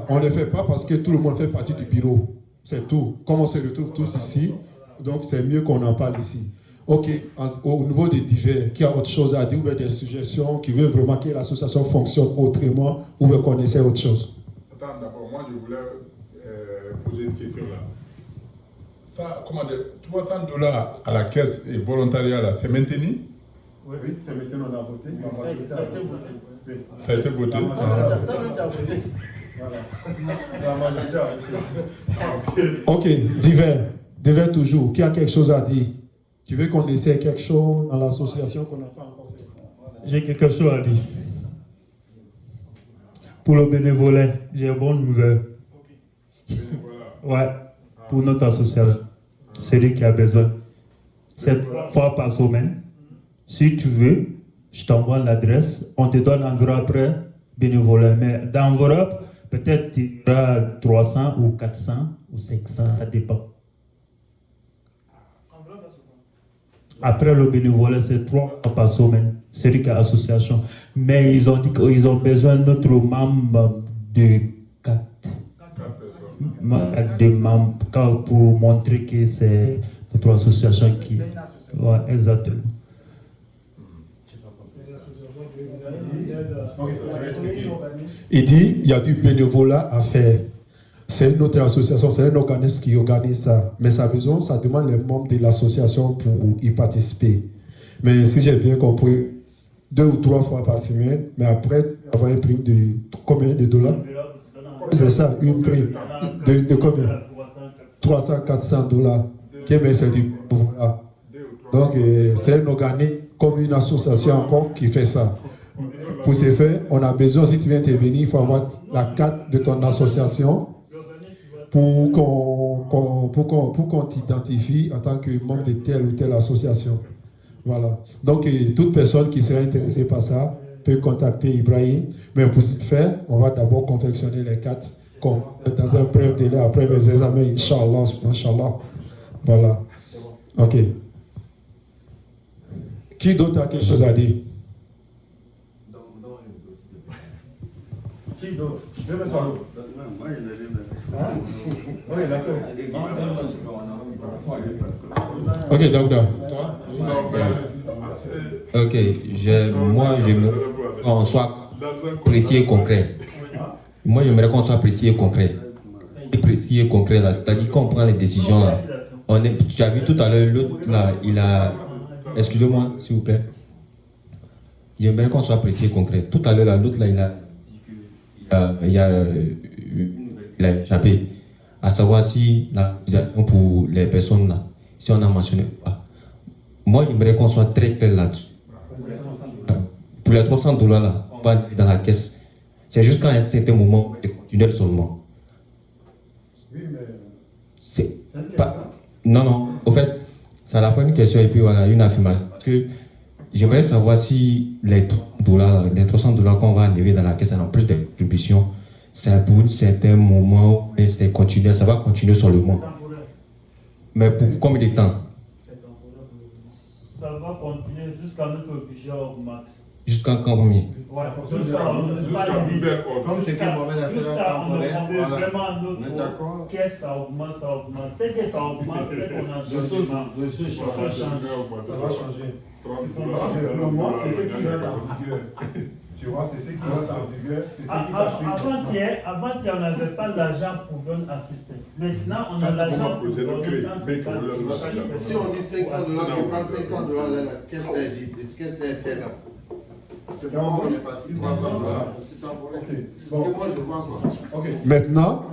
On ne le fait pas parce que tout le monde fait partie du bureau. C'est tout. Comme on se retrouve tous ici, donc c'est mieux qu'on en parle ici. Ok, au niveau des divers, qui a autre chose à dire ou bien des suggestions, qui veut vraiment que l'association fonctionne autrement ou bien qu'on essaie autre chose? Attends, d'abord, moi je voulais poser une question là. Ça, comment dire, $300 à la caisse et volontariat là, c'est maintenu? Oui, c'est maintenant on a voté. Ça a été voté. Ça a été voté. La majorité a voté. Ok, divers toujours. Qui a quelque chose à dire? Tu veux qu'on essaie quelque chose dans l'association qu'on n'a pas encore fait? J'ai quelque chose à dire. Pour le bénévolat, j'ai une bonne nouvelle. Ouais, pour notre association. C'est lui qui a besoin. C'est 3 fois par semaine. Si tu veux, je t'envoie l'adresse. On te donne environ après bénévolat. Mais dans l'enveloppe, peut-être tu auras 300 ou 400 ou 500, ça dépend. Après le bénévolat, c'est 3 fois par semaine. C'est lui qui a l'association. Mais ils ont dit qu'ils ont besoin de notre membre de 4 membres pour montrer que c'est notre association qui... Oui, exactement. Il dit il y a du bénévolat à faire. C'est une autre association, c'est un organisme qui organise ça. Mais ça demande les membres de l'association pour y participer. Mais si j'ai bien compris, 2 ou 3 fois par semaine, mais après avoir une prime de combien de dollars? C'est ça, une prime de combien? 300, 400 dollars. Mais c'est du bénévolat. Donc c'est un organisme comme une association encore qui fait ça. Pour ce faire, on a besoin, si tu viens intervenir, il faut avoir la carte de ton association pour qu'on t'identifie en tant que membre de telle ou telle association. Voilà. Donc, toute personne qui serait intéressée par ça peut contacter Ibrahim. Mais pour ce faire, on va d'abord confectionner les cartes dans un bref délai après mes examens, Inch'Allah. Voilà. Ok. Qui d'autre a quelque chose à dire? Qui d'autre? Je vais mettre l'eau. Moi, je l'ai dit. Oui, la fait. Ok, Daouda. Ok, moi, j'aimerais qu'on soit précis et concret. Moi, j'aimerais qu'on soit précis et concret. Et précis et concret, là, c'est-à-dire qu'on prend les décisions, là. Tu as vu tout à l'heure, l'autre, là, il a... Excusez-moi, s'il vous plaît. J'aimerais qu'on soit précis et concret. Tout à l'heure, là, l'autre, là, il a échappé. À savoir si la pour les personnes, là, si on a mentionné pas. Moi, j'aimerais qu'on soit très clair là-dessus. Pour les $300 là, on va aller dans la caisse. C'est jusqu'à un certain moment, c'est continuel seulement. C'est pas... Non, au fait, c'est à la fois une question et puis voilà, une affirmation. Parce que j'aimerais savoir si les $300 qu'on va enlever dans la caisse en plus de contribution, c'est pour un certain moment, et c'est continuel, ça va continuer sur le mois. Mais pour combien de temps? Ça va continuer jusqu'à notre budget augmente. Jusqu'à quand combien? Comme c'est qui Mohamed a fait on vraiment notre caisse, ça augmente. Dès que ça augmente, peut-être qu'on a changé. Ça va changer. Le mois, c'est ce qui reste en vigueur. Tu vois, c'est ce qui reste en vigueur. C'est ce qui s'applique. Avant-hier, on n'avait pas l'argent pour donner assistance. Maintenant, on a l'argent pour donner 150. Si on dit $500, on prend $500, la caisse est vide, la caisse est faible. C'est bon, on est parti. C'est temporaire. C'est ce que moi je vois. Maintenant,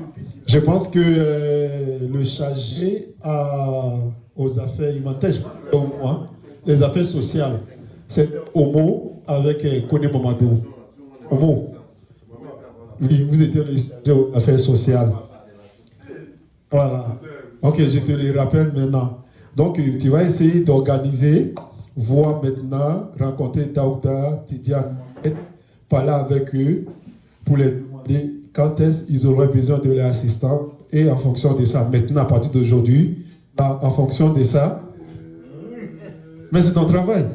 je pense que le chargé aux affaires humanitaires, au moins, les affaires sociales, c'est Omo avec Kone Mamadou. Omo. Oui, vous étiez le chargé aux affaires sociales. Voilà. Ok, je te le rappelle maintenant. Donc, tu vas essayer d'organiser, voir maintenant, rencontrer Daouda, Tidiane, parler avec eux pour les demander quand est-ce qu'ils auraient besoin de leur assistance et en fonction de ça, maintenant à partir d'aujourd'hui, en fonction de ça, mais c'est ton travail.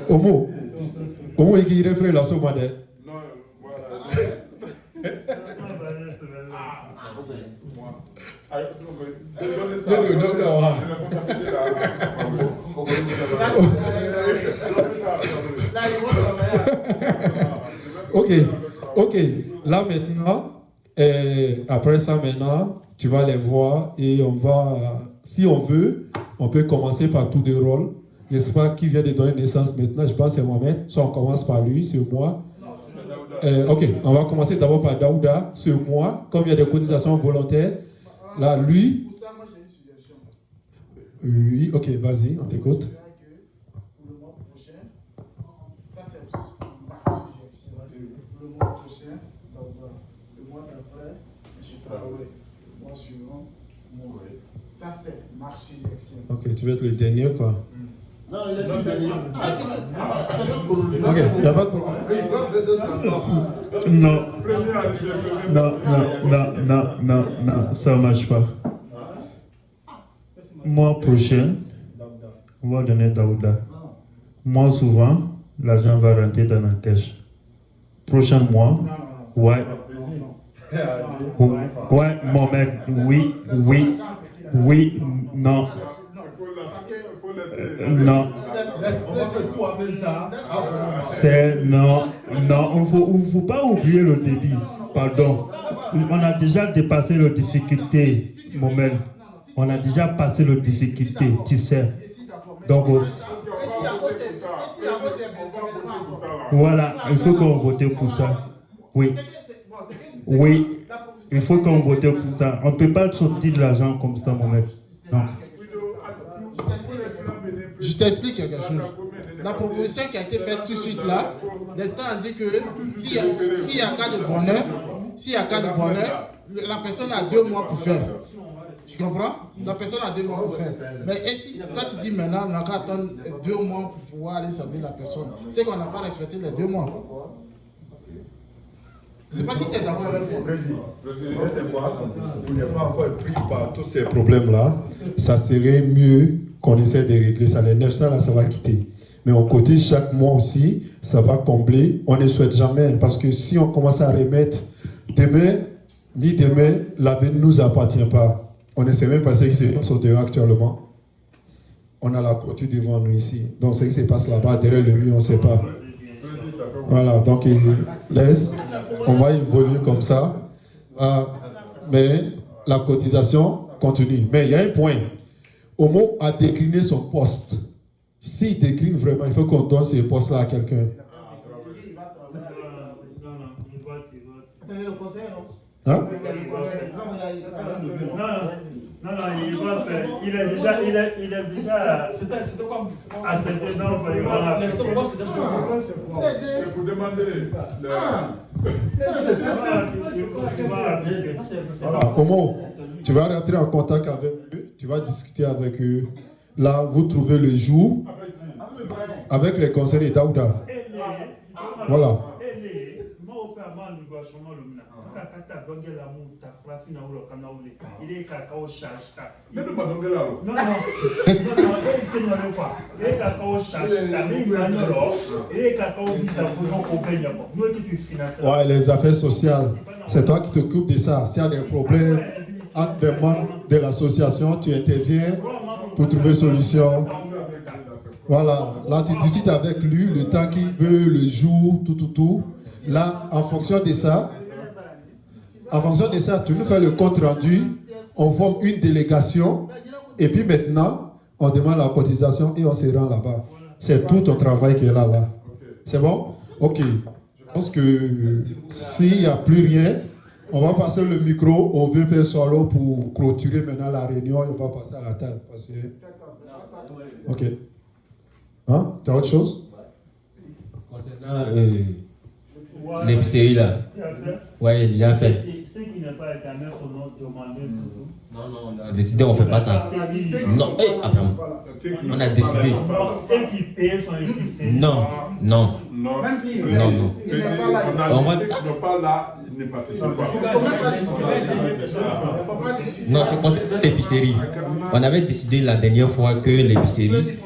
Omo est qui réfère la somme de. Ok. Là maintenant, après ça maintenant, tu vas les voir et on va, si on veut, on peut commencer par tout de rôle. Je ne sais pas qui vient de donner naissance maintenant, je pense que c'est Mohamed. Soit on commence par lui, c'est moi. Ok, on va commencer d'abord par Daouda, c'est moi. Comme il y a des cotisations volontaires, là, lui. Oui, ok, vas-y, on t'écoute. Pour le mois prochain, ça c'est max suggestion. Le mois prochain, Daouda. Le mois d'après, M. Traoré. Le mois suivant, Mouré. Ça c'est max suggestion. Ok, tu vas être le dernier, quoi. Non, il est le dernier. Ok, il n'y a pas de problème. Non, ça ne marche pas. Mois prochain, on va donner Daouda. Mois souvent, l'argent va rentrer dans la caisse. Prochain mois, ouais, Mohamed, oui, non. Non. C'est non, il ne faut pas oublier le débit. Pardon. On a déjà dépassé les difficultés, Mohamed. On a déjà passé les difficultés, tu sais. Donc, voilà, il faut qu'on vote pour ça. Oui, il faut qu'on vote pour ça. On ne peut pas sortir de l'argent comme ça, Mohamed. Non. Je t'explique quelque chose. La proposition qui a été faite tout de suite là, l'instant a dit que s'il y a cas de bonheur, la personne a 2 mois pour faire. Tu comprends? La personne a 2 mois pour faire. Mais et si toi tu dis maintenant, on n'a qu'à attendre 2 mois pour pouvoir aller servir la personne, c'est qu'on n'a pas respecté les 2 mois. Je ne sais pas si tu es d'accord avec moi. Vous n'êtes pas encore pris par tous ces problèmes-là. Ça serait mieux qu'on essaie de régler ça. Les 900 là, ça va quitter. Mais on cotise chaque mois aussi, ça va combler. On ne souhaite jamais. Parce que si on commence à remettre demain, l'avenir ne nous appartient pas. On ne sait même pas ce qui se passe au dehors actuellement. On a la clôture devant nous ici. Donc ce qui se passe là-bas, derrière le mur, on ne sait pas. Voilà, donc on va évoluer comme ça. Mais la cotisation continue. Mais il y a un point. Omo a décliné son poste. s'il décline vraiment, il faut qu'on donne ce poste-là à quelqu'un. Hein? Non, il va faire. Il est déjà c'était quoi accepté dans le C'est pour demander. Voilà, Omo, tu vas rentrer en contact avec eux, tu vas discuter avec eux. Là, vous trouvez le jour avec les conseillers d'Aouda. Voilà. Ouais, les affaires sociales, c'est toi qui t'occupes de ça. S'il y a des problèmes entre des membres de l'association, tu interviens pour trouver solution. Voilà, là tu discutes avec lui le temps qu'il veut, le jour, tout. Là, en fonction de ça, tu nous fais le compte rendu, on forme une délégation, et puis maintenant, on demande la cotisation et on se rend là-bas. C'est tout ton travail qui est là. C'est bon? Ok. Je pense que s'il n'y a plus rien, on va passer le micro au VP Solo pour clôturer maintenant la réunion et on va passer à la table. Ok. Hein? Tu as autre chose? Concernant l'épicerie là. Ouais, j'ai déjà fait. Ce qui n'est pas éternel, faut nous demander tout. Non, on a décidé, on ne fait pas ça. Non, on a décidé. Ceux qui payent sont épiceries. Non. Même si Non. il n'est pas là, On va dire qu'il n'est pas là, il ne participe pas. Non, c'est concernant l'épicerie. On avait décidé la dernière fois que l'épicerie,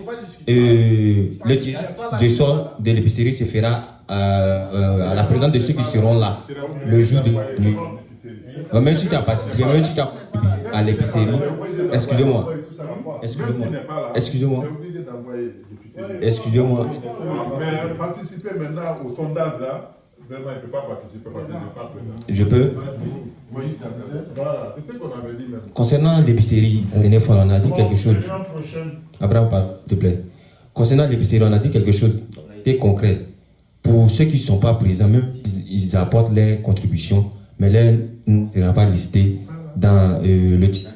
le tirage de sort de l'épicerie se fera à la présence de ceux qui seront là le jour de nuit. Même si tu as participé, même si tu as à l'épicerie, excusez-moi. Mais participer maintenant au sondage là, vraiment il ne peut pas participer parce qu'il n'est pas présent. Je peux. Voilà, c'est ce qu'on avait dit même. Concernant l'épicerie, la dernière fois, on a dit quelque chose. Abraham, s'il te plaît. Concernant l'épicerie, on a dit quelque chose de concret. Pour ceux qui ne sont pas présents, même ils apportent leurs contributions, mais leur ne sera pas listé dans le titre.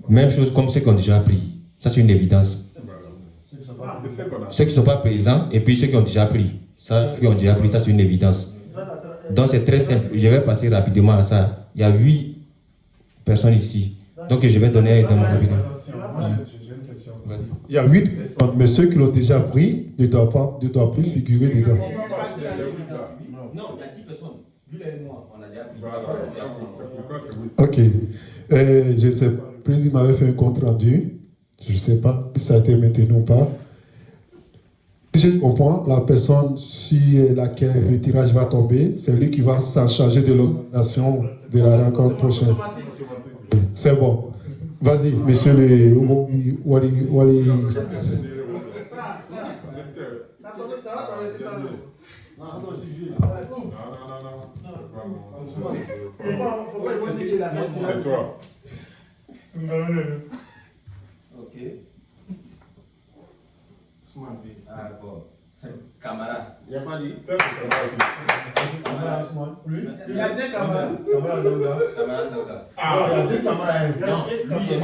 Même chose comme ceux qui ont déjà pris. Ça, c'est une évidence. Ceux qui ne sont pas présents et puis ceux qui ont déjà pris. Ça, c'est une évidence. Donc, c'est très simple. Je vais passer rapidement à ça. Il y a 8 personnes ici. Donc, je vais donner dans mon rapidement. Il y a 8 personnes, mais ceux qui l'ont déjà pris ne doivent plus figurer dedans. Non, il y a 10 personnes. Lui et moi, on a déjà pris. Ok. Je ne sais pas. Le président m'avait fait un compte rendu. Je ne sais pas si ça a été maintenu ou pas. Si je comprends, la personne sur laquelle le tirage va tomber, c'est lui qui va s'en charger de l'organisation de la rencontre prochaine. C'est bon. Vas-y, monsieur le Wali. C'est toi. Ok. Ah bon. Camarade. Il n'y a pas dit. Il y a deux camarades. Camarade Douda. Ah, il y a deux camarades. Non, lui, il est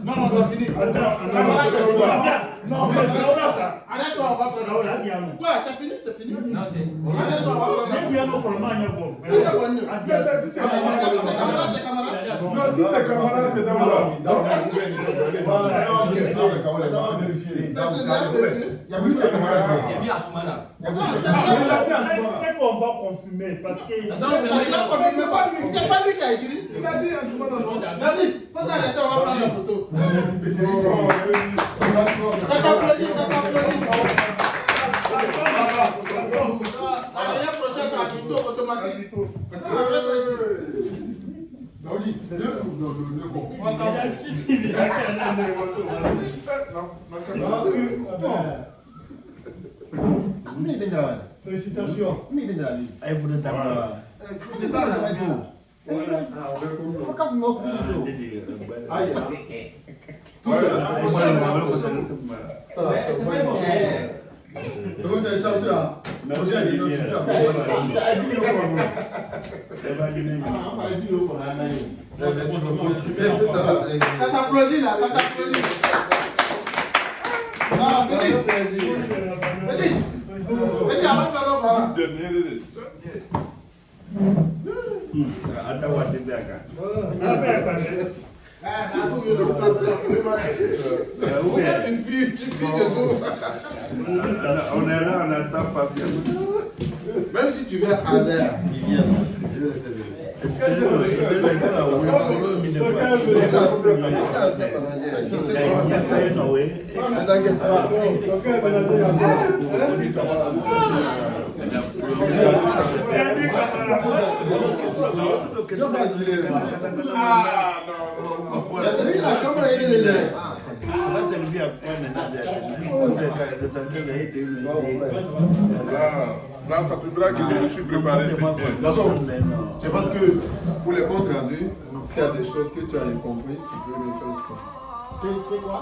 non, ça finit. Non, arrête-toi, on va faire. Quoi, ça finit, c'est fini. Non, c'est. Arrête-toi, on va C'est qu'on va confirmer parce que. C'est pas lui qui a écrit. Il a dit Ansoumana. David, faut t'arrêter, on va prendre la photo. Ça s'applaudit. La dernière prochaine, c'est la photo automatique. Félicitations. Ça s'applaudit là, ça s'applaudit. Ah, petit. Petit, allons faire le parent. On est là, on attend patiemment. Même si tu veux à l'air, il vient. Je vais le faire. Ça va servir à quoi maintenant? Là, ça te verra que je me suis préparé. C'est parce que pour les comptes rendus, s'il y a des choses que tu as comprises, tu peux les faire ça. Tu fais quoi?